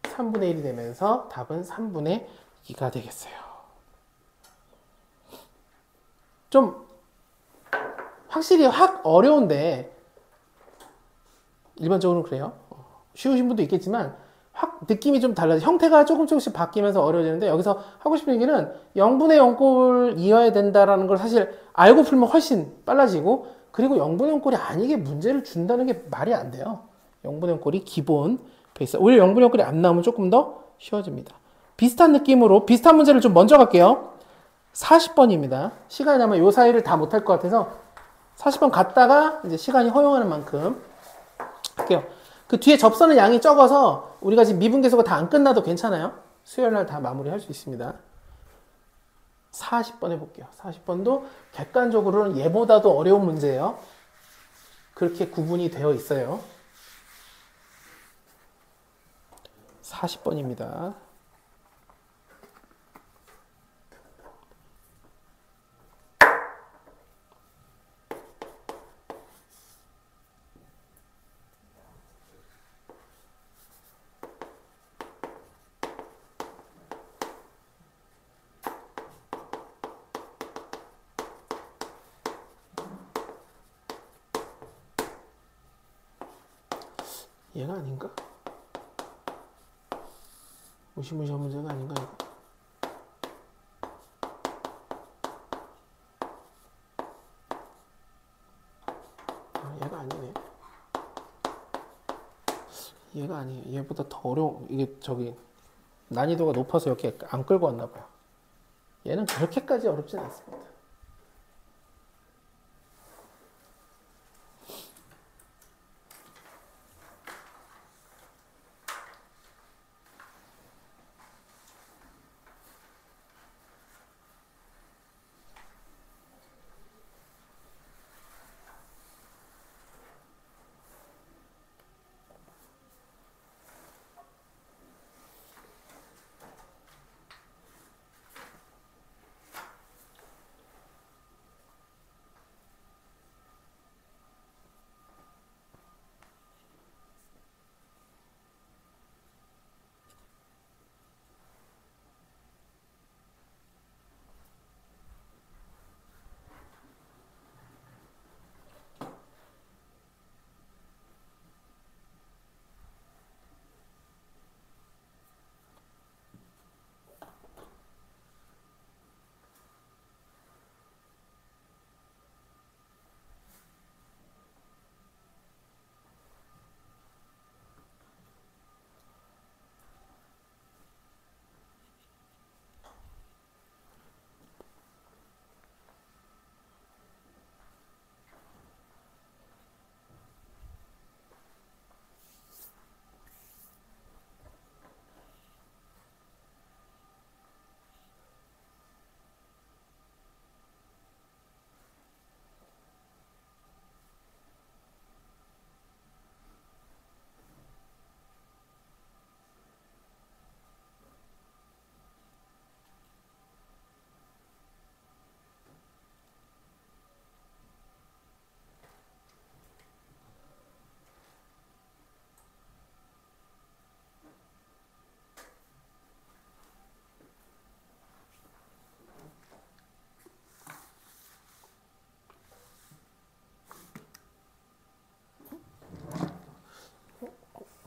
3분의 1이 되면서 답은 3분의 2가 되겠어요. 좀 확실히 어려운데 일반적으로 그래요. 쉬우신 분도 있겠지만 확 느낌이 좀 달라져. 형태가 조금씩 바뀌면서 어려워지는데 여기서 하고 싶은 얘기는 0분의 0꼴 이어야 된다라는 걸 사실 알고 풀면 훨씬 빨라지고 그리고 0분의 0꼴이 아니게 문제를 준다는 게 말이 안 돼요. 0분의 0꼴이 기본 베이스. 오히려 0분의 0꼴이 안 나오면 조금 더 쉬워집니다. 비슷한 느낌으로 비슷한 문제를 좀 먼저 갈게요. 40번입니다. 시간이 나면 요 사이를 다 못할 것 같아서 40번 갔다가 이제 시간이 허용하는 만큼 할게요. 그 뒤에 접선은 양이 적어서 우리가 지금 미분계수가 다 안 끝나도 괜찮아요. 수요일 날 다 마무리할 수 있습니다. 40번 해볼게요. 40번도 객관적으로는 얘보다도 어려운 문제예요. 그렇게 구분이 되어 있어요. 40번입니다. 얘가 아닌가? 무시무시한 문제가 아닌가 이거? 아, 얘가 아니네. 얘가 아니에요. 얘보다 더 어려운 이게 저기 난이도가 높아서 이렇게 안 끌고 왔나 봐요. 얘는 그렇게까지 어렵진 않습니다.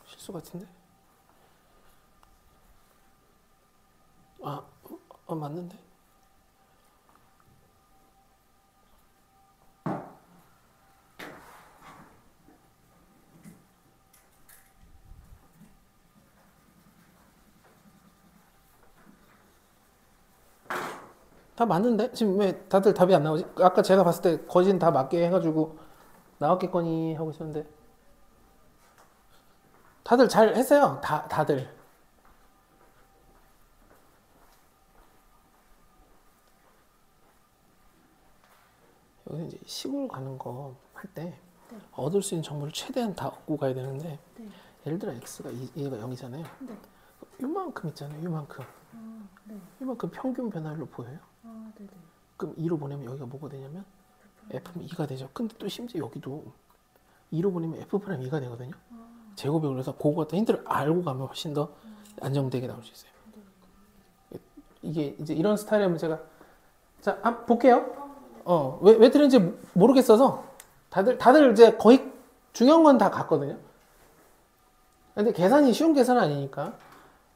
실수 같은데? 맞는데? 다 맞는데? 지금 왜 다들 답이 안 나오지? 아까 제가 봤을 때 거진 다 맞게 해가지고 나왔겠거니 하고 있었는데 다들 잘 했어요. 다들. 여기서 이제 시골 가는 거 할 때 네. 얻을 수 있는 정보를 최대한 다 얻고 가야 되는데 네. 예를 들어 x가 얘가 0이잖아요. 네. 요만큼 있잖아요. 요만큼. 네. 요만큼 평균 변화율로 보여요. 네네. 그럼 2로 보내면 여기가 뭐가 되냐면 f는 2가 되죠. 근데 또 심지어 여기도 2로 보내면 f'2가 되거든요. 제곱에 올려서 그거 같은 힌트를 알고 가면 훨씬 더 안정되게 나올 수 있어요. 이게 이제 이런 스타일의 문제가 자, 한번 볼게요. 왜 틀린지 모르겠어서 다들 이제 거의 중요한 건 다 갔거든요. 근데 계산이 쉬운 계산은 아니니까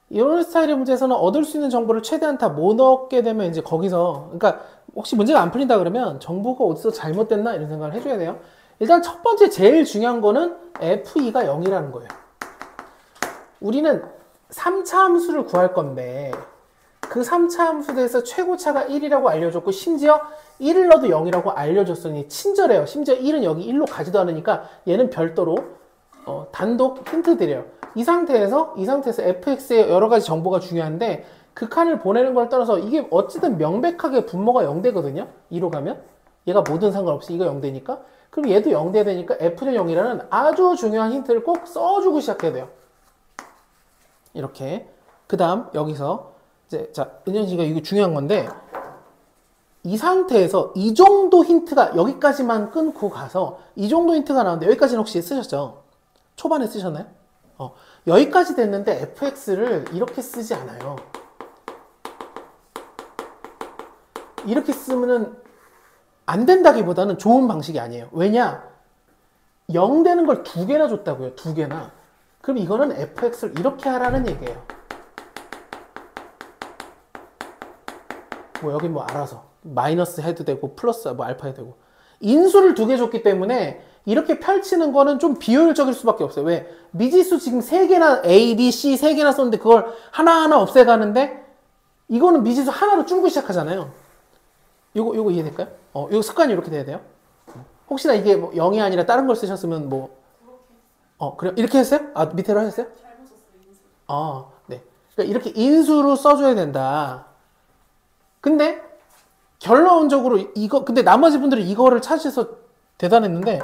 이런 스타일의 문제에서는 얻을 수 있는 정보를 최대한 다 못 얻게 되면 이제 거기서 그러니까 혹시 문제가 안 풀린다 그러면 정보가 어디서 잘못됐나 이런 생각을 해줘야 돼요. 일단 첫 번째 제일 중요한 거는 f2가 0이라는 거예요. 우리는 3차 함수를 구할 건데 그 3차 함수에서 최고차가 1이라고 알려줬고 심지어 1을 넣어도 0이라고 알려줬으니 친절해요. 심지어 1은 여기 1로 가지도 않으니까 얘는 별도로 단독 힌트 드려요. 이 상태에서 fx의 여러 가지 정보가 중요한데 그 칸을 보내는 걸 떠나서 이게 어쨌든 명백하게 분모가 0되거든요. 2로 가면 얘가 뭐든 상관없이 이거 0되니까 그럼 얘도 0돼야 되니까 f는 0이라는 아주 중요한 힌트를 꼭 써주고 시작해야 돼요. 이렇게 그 다음 여기서 이제 자 은현 씨가 이거 중요한 건데 이 상태에서 이 정도 힌트가 여기까지만 끊고 가서 이 정도 힌트가 나오는데 여기까지는 혹시 쓰셨죠? 초반에 쓰셨나요? 여기까지 됐는데 fx를 이렇게 쓰지 않아요. 이렇게 쓰면은 안 된다기보다는 좋은 방식이 아니에요. 왜냐? 0 되는 걸 2개나 줬다고요. 2개나. 그럼 이거는 fx를 이렇게 하라는 얘기예요. 뭐 여기 뭐 알아서 마이너스 해도 되고 플러스 뭐 알파 해도 되고 인수를 2개 줬기 때문에 이렇게 펼치는 거는 좀 비효율적일 수밖에 없어요. 왜? 미지수 지금 3개나 A, B, C 3개나 썼는데 그걸 하나하나 없애가는데 이거는 미지수 하나로 줄고 시작하잖아요. 요거 이해될까요? 요거 습관이 이렇게 돼야 돼요. 혹시나 이게 뭐 0이 아니라 다른 걸 쓰셨으면 뭐 그래 이렇게 했어요? 아 밑에로 하셨어요? 잘못 썼어요. 인수. 네. 그러니까 이렇게 인수로 써줘야 된다. 근데 결론적으로 이거 근데 나머지 분들이 이거를 찾으셔서 대단했는데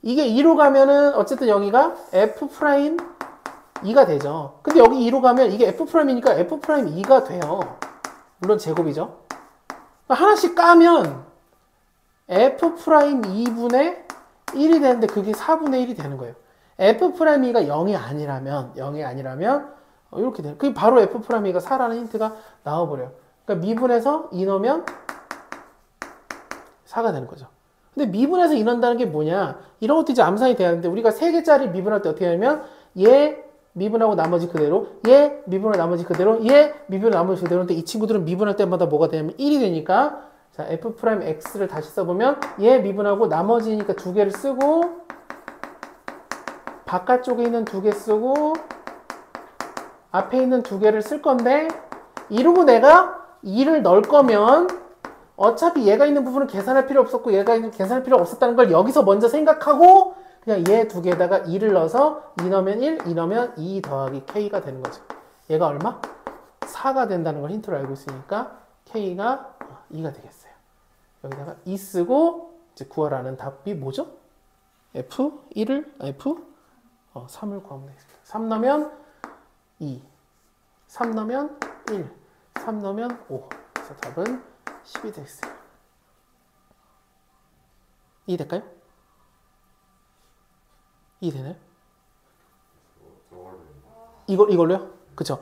이게 2로 가면은 어쨌든 여기가 f'2가 되죠. 근데 여기 2로 가면 이게 f'이니까 f'2가 돼요. 물론 제곱이죠. 하나씩 까면 f'2분의 1이 되는데 그게 4분의 1이 되는 거예요. f'이가 0이 아니라면 이렇게 돼요. 그게 바로 f'이가 4라는 힌트가 나와버려요. 그러니까 미분에서 2 넣으면 4가 되는 거죠. 근데 미분에서 2 넣는다는 게 뭐냐? 이런 것도 이제 암산이 돼야 하는데 우리가 3개짜리 미분할 때 어떻게 하냐면 얘 미분하고 나머지 그대로 얘 미분하고 나머지 그대로 얘 미분하고 나머지 그대로 근데 이 친구들은 미분할 때마다 뭐가 되냐면 1이 되니까 자 f'x를 다시 써보면 얘 미분하고 나머지니까 2개를 쓰고 바깥쪽에 있는 2개 쓰고 앞에 있는 2개를 쓸 건데 이러고 내가 2를 넣을 거면 어차피 얘가 있는 부분은 계산할 필요 없었고 얘가 있는 계산할 필요 없었다는 걸 여기서 먼저 생각하고 그냥 얘 2개에다가 2를 넣어서 2 넣으면 1, 2 넣으면 2 더하기 k가 되는 거죠. 얘가 얼마? 4가 된다는 걸 힌트로 알고 있으니까 k가 2가 되겠어요. 여기다가 2 쓰고 이제 구하라는 답이 뭐죠? f3을 구하면 되겠습니다. 3 넣으면 2, 3 넣으면 1, 3 넣으면 5. 그래서 답은 10이 되겠어요. 이해될까요? 이해되나요? 이걸로요? 그쵸?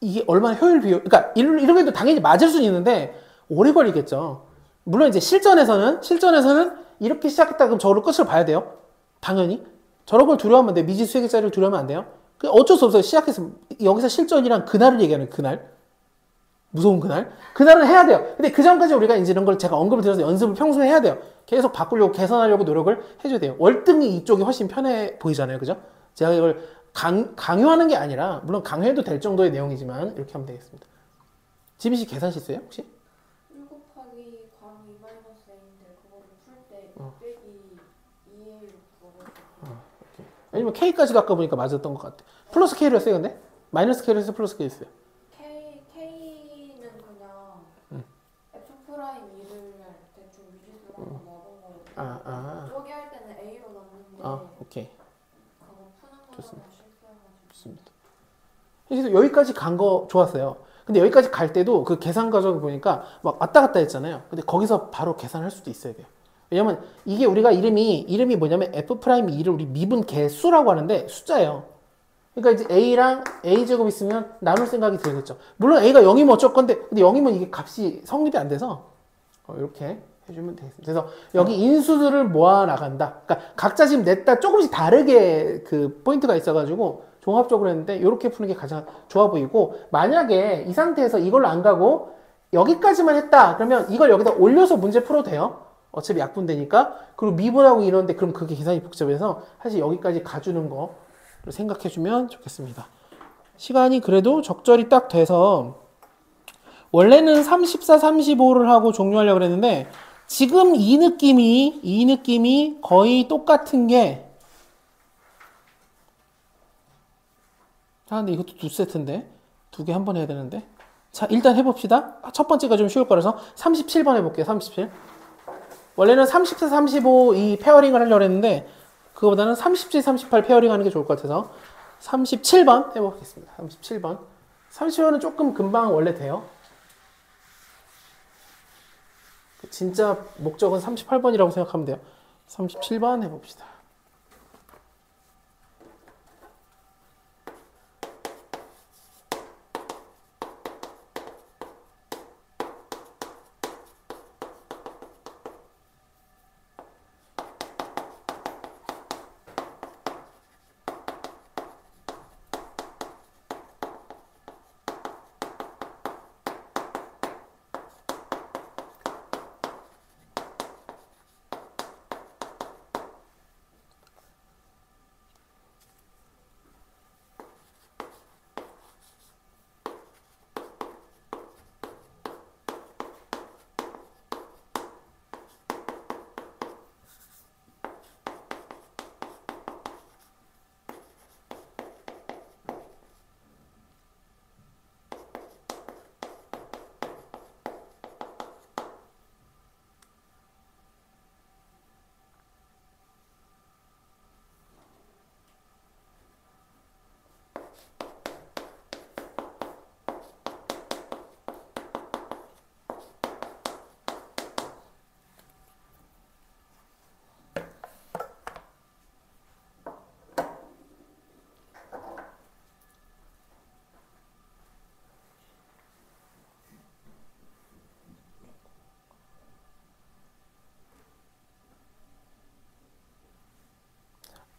이게 얼마나 효율 비율, 그러니까 이런 게도 당연히 맞을 수는 있는데 오래 걸리겠죠. 물론 이제 실전에서는 이렇게 시작했다 그럼 저를 끝을 봐야 돼요. 당연히. 저런 걸 두려워하면 돼. 미지수 3개짜리를 두려워하면 안 돼요. 어쩔 수 없어요. 시작해서 여기서 실전이랑 그날을 얘기하는 그날. 무서운 그날은 해야 돼요. 근데 그 전까지 우리가 이제 이런 걸 제가 언급을 드려서 연습을 평소에 해야 돼요. 계속 바꾸려고 개선하려고 노력을 해줘야 돼요. 월등히 이쪽이 훨씬 편해 보이잖아요. 그죠? 제가 이걸 강요하는 게 아니라 물론 강요해도 될 정도의 내용이지만 이렇게 하면 되겠습니다. 지민 씨 계산 실수예요? 혹시? 1 곱하기 괄호 2 마이너스 a인데 그거를 풀 때 빼기 2a 그거 아니면 k까지도 아까 보니까 맞았던 것 같아. 플러스 k로 했어요 근데? 마이너스 k로 해서 플러스 k 했어요. K는 그냥 F'2를 대충 미지수로 넣은 거고 저기 할 때는 A로 넣는데 오케이. 그거 푸는 거는 좋습니다. 실수해가지고 좋습니다. 그래서 여기까지 간 거 좋았어요. 근데 여기까지 갈 때도 그 계산 과정을 보니까 막 왔다 갔다 했잖아요. 근데 거기서 바로 계산할 수도 있어야 돼요. 왜냐면 이게 우리가 이름이 뭐냐면 F'2를 우리 미분 개수라고 하는데 숫자예요. 그러니까 이제 A랑 A제곱 있으면 나눌 생각이 들겠죠. 물론 A가 0이면 어쩔 건데, 근데 0이면 이게 값이 성립이 안 돼서, 이렇게 해주면 되겠습니다. 그래서 여기 인수들을 모아 나간다. 그러니까 각자 지금 냈다 조금씩 다르게 그 포인트가 있어가지고 종합적으로 했는데, 이렇게 푸는 게 가장 좋아 보이고, 만약에 이 상태에서 이걸로 안 가고, 여기까지만 했다. 그러면 이걸 여기다 올려서 문제 풀어도 돼요. 어차피 약분되니까. 그리고 미분하고 이러는데, 그럼 그게 계산이 복잡해서, 사실 여기까지 가주는 거, 생각해주면 좋겠습니다. 시간이 그래도 적절히 딱 돼서 원래는 34, 35를 하고 종료하려고 그랬는데 지금 이 느낌이 거의 똑같은 게 아, 근데 이것도 두 세트인데. 두 개 한 번 해야 되는데. 자, 일단 해봅시다. 첫 번째가 좀 쉬울 거라서 37번 해볼게요. 37. 원래는 34, 35 이 페어링을 하려고 했는데 그거보다는 37, 38 페어링 하는 게 좋을 것 같아서 37번 해보겠습니다. 37번. 37번은 조금 금방 원래 돼요. 진짜 목적은 38번이라고 생각하면 돼요. 37번 해봅시다.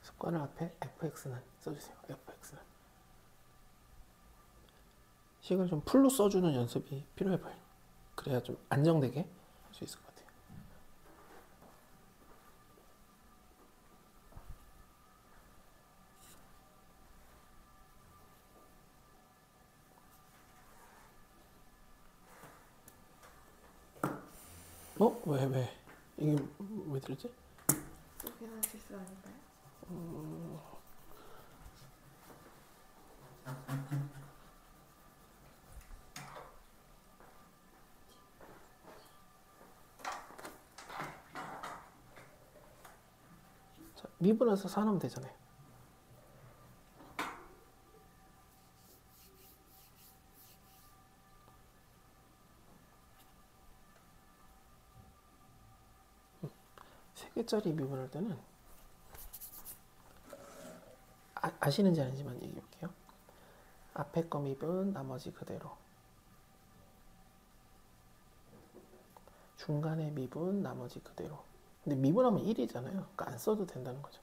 습관을 앞에 fx는 써주세요. fx는. 식을 좀 풀로 써주는 연습이 필요해 보여요. 그래야 좀 안정되게 할 수 있을 것 같아요. 왜? 이게 왜 들었지? 또 계산 실수 아닐까요? 자, 미분해서 4 넣으면 되잖아요. 세 개짜리 미분할 때는 아시는지 아닌지만 얘기해 볼게요. 앞에 거 미분, 나머지 그대로. 중간에 미분, 나머지 그대로. 근데 미분하면 1이잖아요. 그러니까 안 써도 된다는 거죠.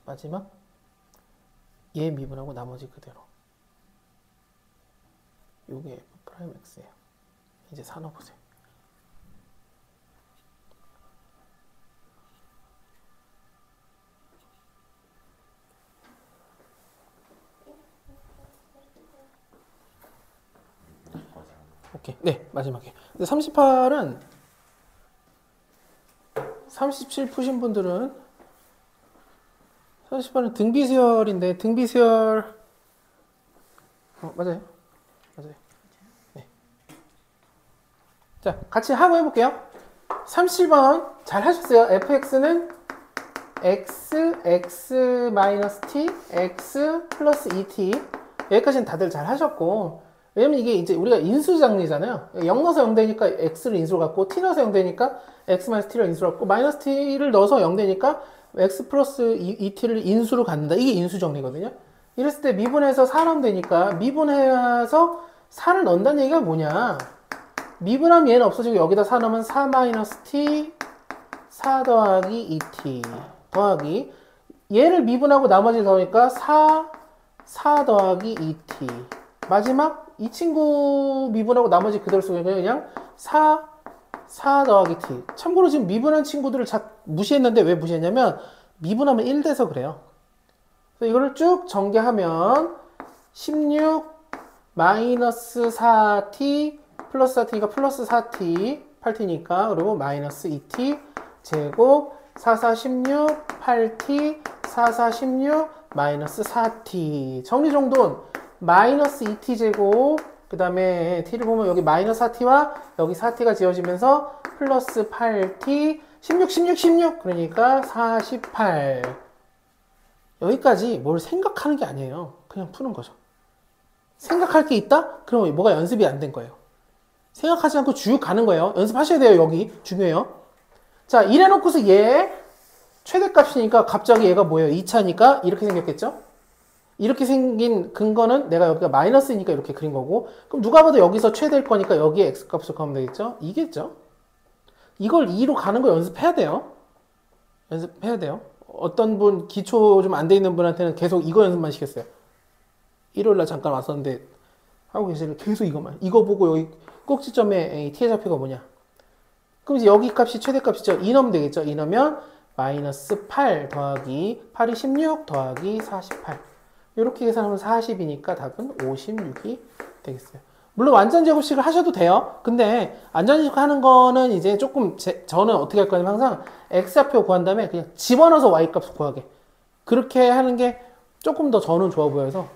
마지막 얘 미분하고 나머지 그대로. 요게 F 프라임 X예요. 이제 4 넣어보세요. 오케이. 네, 마지막에. 근데 38은 37 푸신 분들은 38은 등비수열인데 등비수열 맞아요. 네. 자, 같이 하고 해볼게요. 37번 잘 하셨어요. fx는 x x 플러스 2t 여기까지는 다들 잘 하셨고 왜냐면 이게 이제 우리가 인수정리잖아요. 0 넣어서 0 되니까 x를 인수로 갖고 t 넣어서 0 되니까 x 마이너스 t를 인수로 갖고 마이너스 t를 넣어서 0 되니까 x 플러스 2t를 인수로 갖는다. 이게 인수정리거든요. 이랬을 때 미분해서 4 넣으면 되니까 미분해서 4를 넣는다는 얘기가 뭐냐. 미분하면 얘는 없어지고 여기다 4 넣으면 4 마이너스 t 4 더하기 2t 더하기 얘를 미분하고 나머지 더하니까 4 더하기 2t 마지막 이 친구 미분하고 나머지 그대로 쓰고 그냥 4 더하기 t. 참고로 지금 미분한 친구들을 무시했는데 왜 무시했냐면 미분하면 1 돼서 그래요. 그래서 이거를 쭉 전개하면 16 마이너스 4t 플러스 4t니까 플러스 4t 8t니까 그리고 마이너스 2t 제곱 44, 16, 8t, 44, 16, 마이너스 4t. 정리정돈 마이너스 2t 제곱, 그 다음에 t를 보면 여기 마이너스 4t와 여기 4t가 지어지면서 플러스 8t, 16, 16, 16. 그러니까 48. 여기까지 뭘 생각하는 게 아니에요. 그냥 푸는 거죠. 생각할 게 있다? 그럼 뭐가 연습이 안 된 거예요. 생각하지 않고 쭉 가는 거예요. 연습하셔야 돼요. 여기 중요해요. 자, 이래놓고서 얘 최대값이니까 갑자기 얘가 뭐예요? 2차니까 이렇게 생겼겠죠? 이렇게 생긴 근거는 내가 여기가 마이너스니까 이렇게 그린 거고, 그럼 누가 봐도 여기서 최대일 거니까 여기에 x값을 구하면 되겠죠? 이겠죠? 이걸 2로 가는 거 연습해야 돼요. 연습해야 돼요. 어떤 분 기초 좀 안 돼 있는 분한테는 계속 이거 연습만 시켰어요. 일요일날 잠깐 왔었는데 하고 계시는 계속 이거만. 이거 보고 여기 꼭지점에 t의 좌표가 뭐냐? 그럼 이제 여기 값이 최대값이죠. 2 넣으면 되겠죠. 2 넣으면 마이너스 8 더하기 8이 16 더하기 48. 이렇게 계산하면 40이니까 답은 56이 되겠어요. 물론 완전 제곱식을 하셔도 돼요. 근데 완전 제곱식 하는 거는 이제 조금 저는 어떻게 할 거냐면 항상 x좌표 구한 다음에 그냥 집어넣어서 y값 구하게. 그렇게 하는 게 조금 더 저는 좋아 보여서.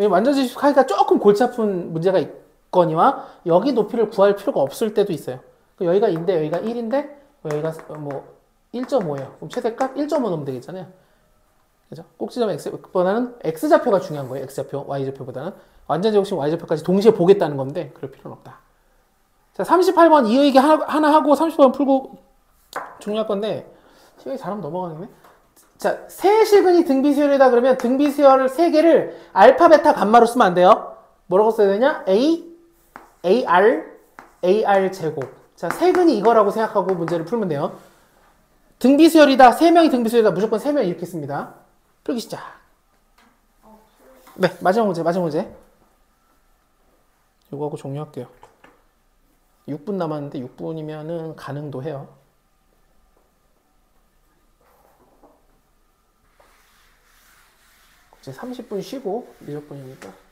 완전 제곱식 하기가 조금 골치 아픈 문제가 있거니와 여기 높이를 구할 필요가 없을 때도 있어요. 여기가 2인데 여기가 1인데 여기가 뭐 1.5예요. 그럼 최대값 1.5 넣으면 되겠잖아요. 그죠? 꼭지점 x보다는 x좌표가 중요한 거예요. x좌표, y좌표보다는. 완전 제곱식 y좌표까지 동시에 보겠다는 건데 그럴 필요는 없다. 자, 38번 이 얘기 하나 하고 30번 풀고 종료할 건데 시간이 잘하면 넘어가겠네. 자, 세 실근이 등비수열이다 그러면 등비수열 세 개를 알파, 베타, 감마로 쓰면 안 돼요. 뭐라고 써야 되냐? A, AR, AR 제곱. 자, 세근이 이거라고 생각하고 문제를 풀면 돼요. 등비수열이다. 세 명이 등비수열이다. 무조건 세 명 이렇게 씁니다. 풀기 시작. 네, 마지막 문제. 이거 하고 종료할게요. 6분 남았는데 6분이면은 가능도 해요. 이제 30분 쉬고 미적분이니까.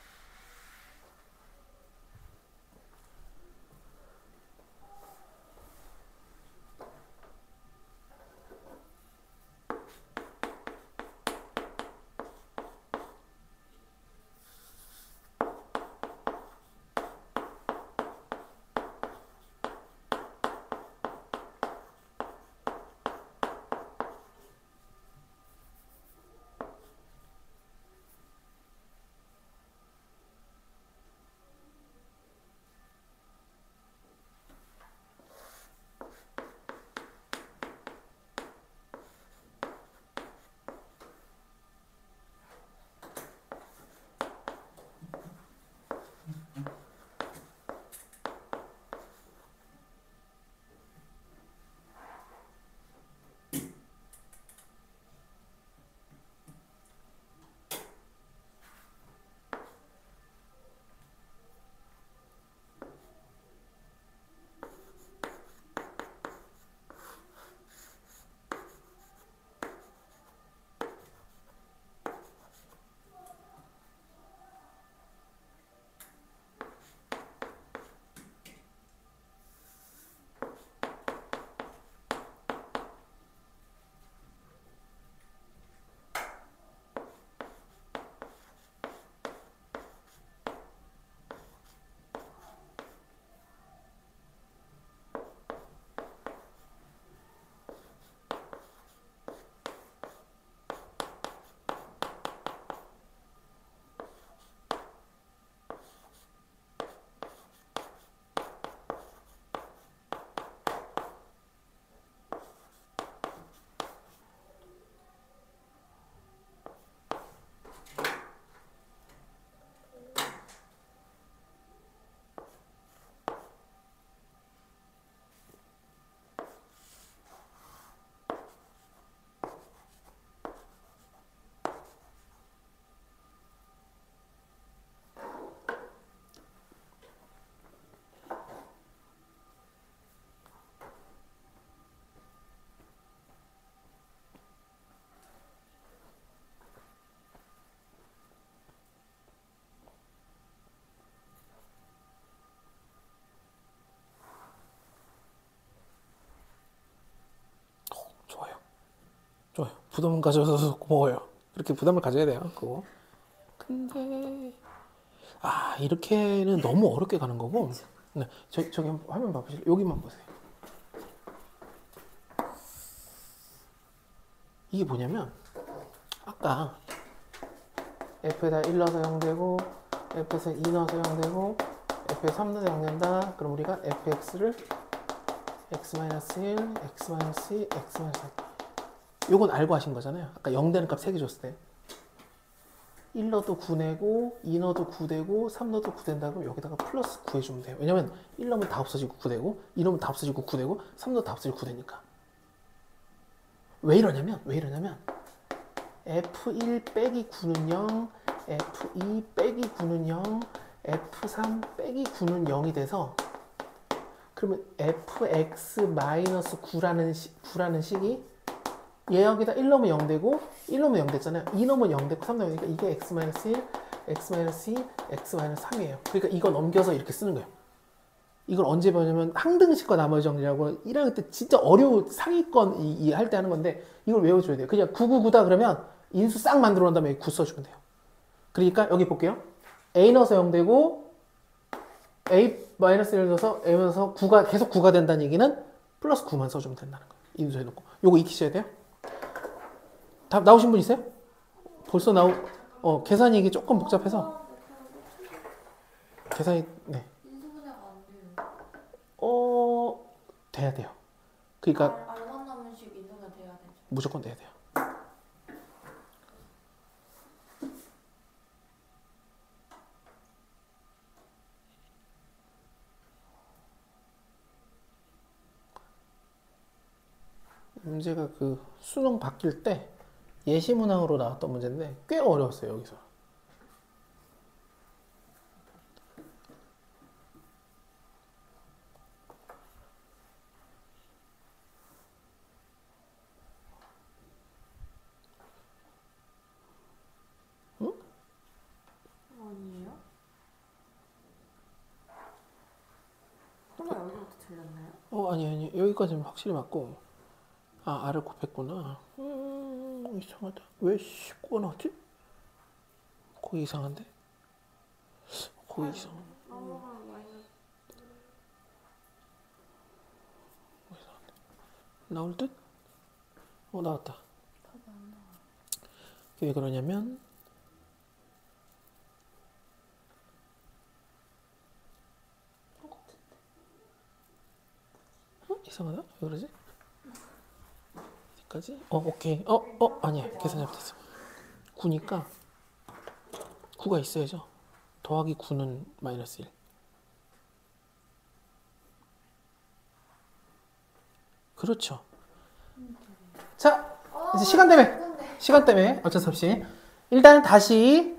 부담 가져서 고마워요. 이렇게 부담을 가져야 돼요. 그거. 근데 이렇게는 너무 어렵게 가는 거고. 네, 저기 한번 화면 봐보실래요? 여기만 보세요. 이게 뭐냐면 아까 f에다 1 넣어서 0 되고 f에서 2 넣어서 0 되고 f에 3 넣어서 0 된다. 그럼 우리가 fx를 x-1, x-2, x-4 요건 알고 하신 거잖아요. 아까 0 되는 값 3개 줬을 때 1 넣어도 9 내고 2 넣어도 9 되고 3 넣어도 9 된다. 그럼 여기다가 플러스 9 해주면 돼요. 왜냐면 1 넣으면 다 없어지고 9 되고 2 넣으면 다 없어지고 9 되고 3 넣어도 다 없어지고 9 되니까. 왜 이러냐면 F1 빼기 9는 0, F2 빼기 9는 0, F3 빼기 9는 0이 돼서 그러면 fx-9라는 식이 얘 여기다 1 넣으면 0 되고 1 넣으면 0 됐잖아요. 2 넣으면 0 되고 3 넣으면 0 되니까 이게 x-1, x-2, x-3이에요. 그러니까 이거 넘겨서 이렇게 쓰는 거예요. 이걸 언제 배우냐면 항등식과 나머지 정리라고 1학년 때 진짜 어려운 상위권 할 때 하는 건데 이걸 외워줘야 돼요. 그냥 999다 그러면 인수 싹 만들어 놓은 다음에 9 써주면 돼요. 그러니까 여기 볼게요. a 넣어서 0 되고 a-1 넣어서 a 넣어서 9가 계속 9가 된다는 얘기는 플러스 9만 써주면 된다는 거예요. 인수해놓고 요거 익히셔야 돼요. 답 나오신 분 있어요? 벌써 계산이 이게 조금 복잡해서 계산이 네. 돼야 돼요. 그러니까 알만 남은식 인수가 돼야 되죠. 무조건 돼야 돼요. 문제가 그 수능 바뀔 때 예시 문항으로 나왔던 문제인데 꽤 어려웠어요. 여기서. 아니에요? 설마 여기부터 틀렸나요? 아니 여기까지는 확실히 맞고 R을 곱했구나. 이상하다. 왜 19가 나왔지? 거기 이상한데? 거기 이상한데? 나올 듯? 나왔다. 왜 그러냐면 이상하다? 왜 그러지? 어디까지? 오케이. 아니야. 계산이 잘못했어. 9니까 9가 있어야죠. 더하기 9는 마이너스 1. 그렇죠. 자, 이제 시간 때문에 어쩔 수 없이 일단 다시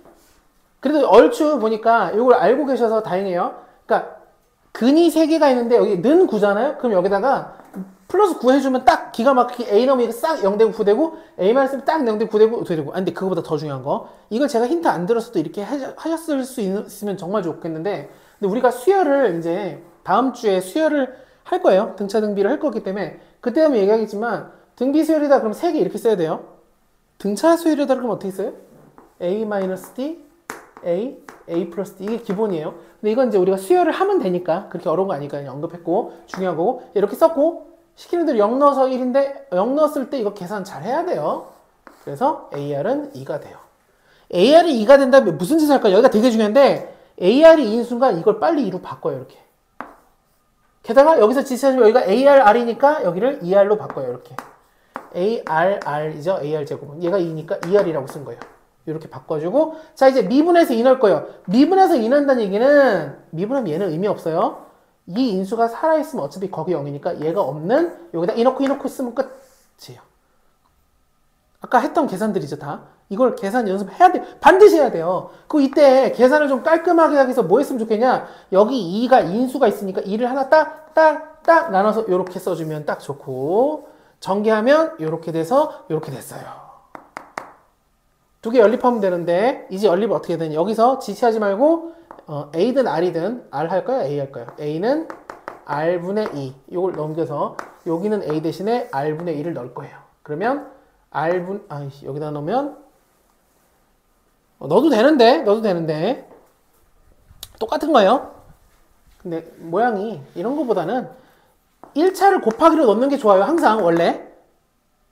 그래도 얼추 보니까 이걸 알고 계셔서 다행이에요. 그러니까 근이 3개가 있는데 여기 는 9잖아요. 그럼 여기다가 플러스 9 해주면 딱 기가 막히게 A 넣으면 싹 0 되고 9 되고 A 말씀 딱 0 되고 9 되고 어떻게 되고. 근데 그거보다 더 중요한 거 이걸 제가 힌트 안 들었어도 이렇게 하셨을 수 있으면 정말 좋겠는데 근데 우리가 수열을 이제 다음 주에 수열을 할 거예요. 등차 등비를 할 거기 때문에 그때 하면 얘기하겠지만 등비 수열이다 그럼 3개 이렇게 써야 돼요. 등차 수열이다 그러면 어떻게 써요? A-D A 플러스 D 이게 기본이에요. 근데 이건 이제 우리가 수열을 하면 되니까 그렇게 어려운 거 아니니까 그냥 언급했고 중요한 거고 이렇게 썼고 시키는 대로 0 넣어서 1인데 0 넣었을 때 이거 계산 잘 해야 돼요. 그래서 AR은 2가 돼요. AR이 2가 된다면 무슨 짓을 할까요? 여기가 되게 중요한데 AR이 2인 순간 이걸 빨리 2로 바꿔요. 이렇게. 게다가 여기서 지시하시면 여기가 ARR이니까 여기를 ER로 바꿔요. 이렇게. ARR이죠. AR 제곱은. 얘가 2니까 ER이라고 쓴 거예요. 이렇게 바꿔주고 자 이제 미분해서 2 넣을 거예요. 미분해서 2 넣는다는 얘기는 미분하면 얘는 의미 없어요. 이 인수가 살아있으면 어차피 거기 0이니까 얘가 없는 여기다 2 넣고 쓰면 끝이에요. 아까 했던 계산들이죠 다. 이걸 계산 연습해야 돼요. 반드시 해야 돼요. 그 이때 계산을 좀 깔끔하게 하기 위해서 뭐 했으면 좋겠냐. 여기 2가 인수가 있으니까 2를 하나 딱 나눠서 이렇게 써주면 딱 좋고 전개하면 이렇게 돼서 이렇게 됐어요. 두 개 연립하면 되는데 이제 연립을 어떻게 되냐. 여기서 지시하지 말고 A든 R이든 R 할까요? A 할까요? A는 R분의 2 이걸 넘겨서 여기는 A 대신에 R분의 2를 넣을 거예요. 그러면 R분, 아이씨, 여기다 넣으면, 넣어도 되는데. 똑같은 거예요. 근데 모양이 이런 거보다는 1차를 곱하기로 넣는 게 좋아요. 항상 원래.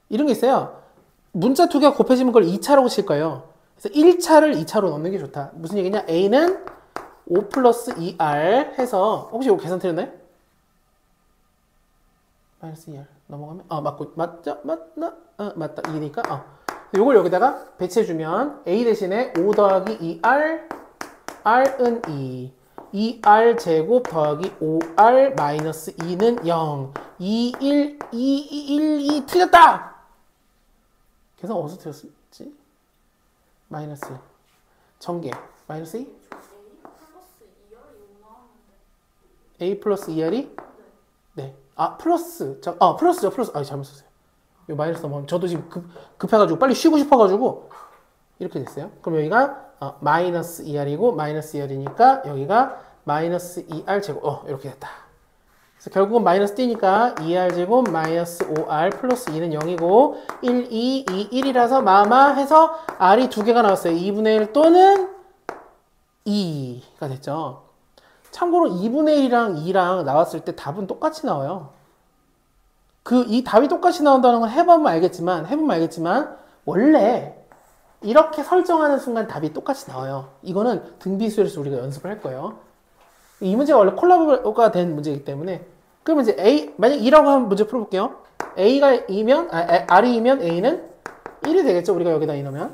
이런 게 있어요. 문자 두 개가 곱해지면 그걸 2차라고 칠 거예요. 그래서 1차를 2차로 넣는 게 좋다. 무슨 얘기냐? A는 5 플러스 2R 해서, 혹시 이거 계산 틀렸나요? 마이너스 2R 넘어가면 맞다 2니까 요걸 여기다가 배치해주면 A 대신에 5 더하기 2R R은 2 2R 제곱 더하기 5R 마이너스 2는 0 2, 1, 2, 1, 2 틀렸다! 계산 어디서 틀렸지? 마이너스 1 전개 마이너스 2 A 플러스 2R이 네. 플러스죠. 플러스. 잘못 썼어요. 요 마이너스 넘어가면 저도 지금 급해가지고 빨리 쉬고 싶어가지고 이렇게 됐어요. 그럼 여기가 마이너스 2R이고 마이너스 2R이니까 여기가 마이너스 2R 제곱 이렇게 됐다. 그래서 결국은 마이너스 D니까 2R 제곱 마이너스 5R 플러스 2는 0이고 1, 2, 2, 1이라서 마마 해서 R이 두 개가 나왔어요. 2분의 1 또는 2가 됐죠. 참고로 2분의 1이랑 2랑 나왔을 때 답은 똑같이 나와요. 이 답이 똑같이 나온다는 건 해보면 알겠지만, 원래 이렇게 설정하는 순간 답이 똑같이 나와요. 이거는 등비수열에서 우리가 연습을 할 거예요. 이 문제가 원래 콜라보가 된 문제이기 때문에, 그러면 이제 만약 2라고 하면 문제 풀어볼게요. A가 2면, R이 2면 A는 1이 되겠죠. 우리가 여기다 2 넣으면.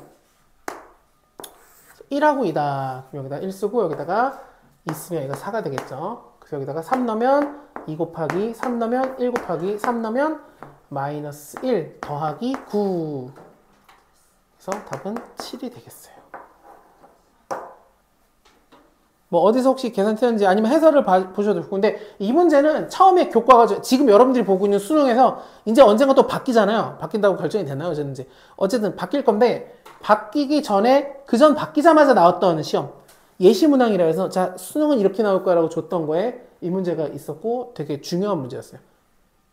1하고 2다. 여기다 1 쓰고, 여기다가 있으면 얘가 4가 되겠죠. 그래서 여기다가 3 넣으면 2 곱하기 3 넣으면 1 곱하기 3 넣으면 마이너스 1 더하기 9. 그래서 답은 7이 되겠어요. 뭐 어디서 혹시 계산 틀렸는지 아니면 해설을 보셔도 좋고. 근데 이 문제는 처음에 교과가 지금 여러분들이 보고 있는 수능에서 이제 언젠가 또 바뀌잖아요. 바뀐다고 결정이 됐나요? 어쨌든 바뀔 건데 바뀌기 전에 그전 바뀌자마자 나왔던 시험 예시문항이라 해서 자 수능은 이렇게 나올 거라고 줬던 거에 이 문제가 있었고 되게 중요한 문제였어요.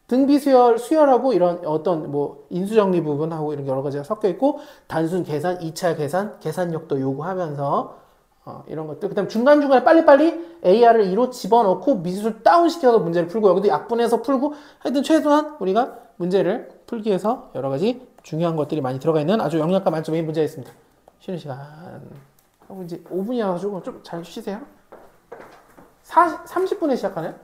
등비수열, 수열하고 이런 어떤 뭐 인수정리 부분하고 이런 여러 가지가 섞여 있고 단순 계산, 2차 계산, 계산력도 요구하면서 이런 것들. 그 다음 중간중간에 빨리빨리 AR을 2로 집어넣고 미술 다운시켜서 문제를 풀고 여기도 약분해서 풀고 하여튼 최소한 우리가 문제를 풀기 위해서 여러 가지 중요한 것들이 많이 들어가 있는 아주 영양가 만점의 문제였습니다. 쉬는 시간. 이제 5분이어가지고 좀 잘 쉬세요. 30분에 시작하나요?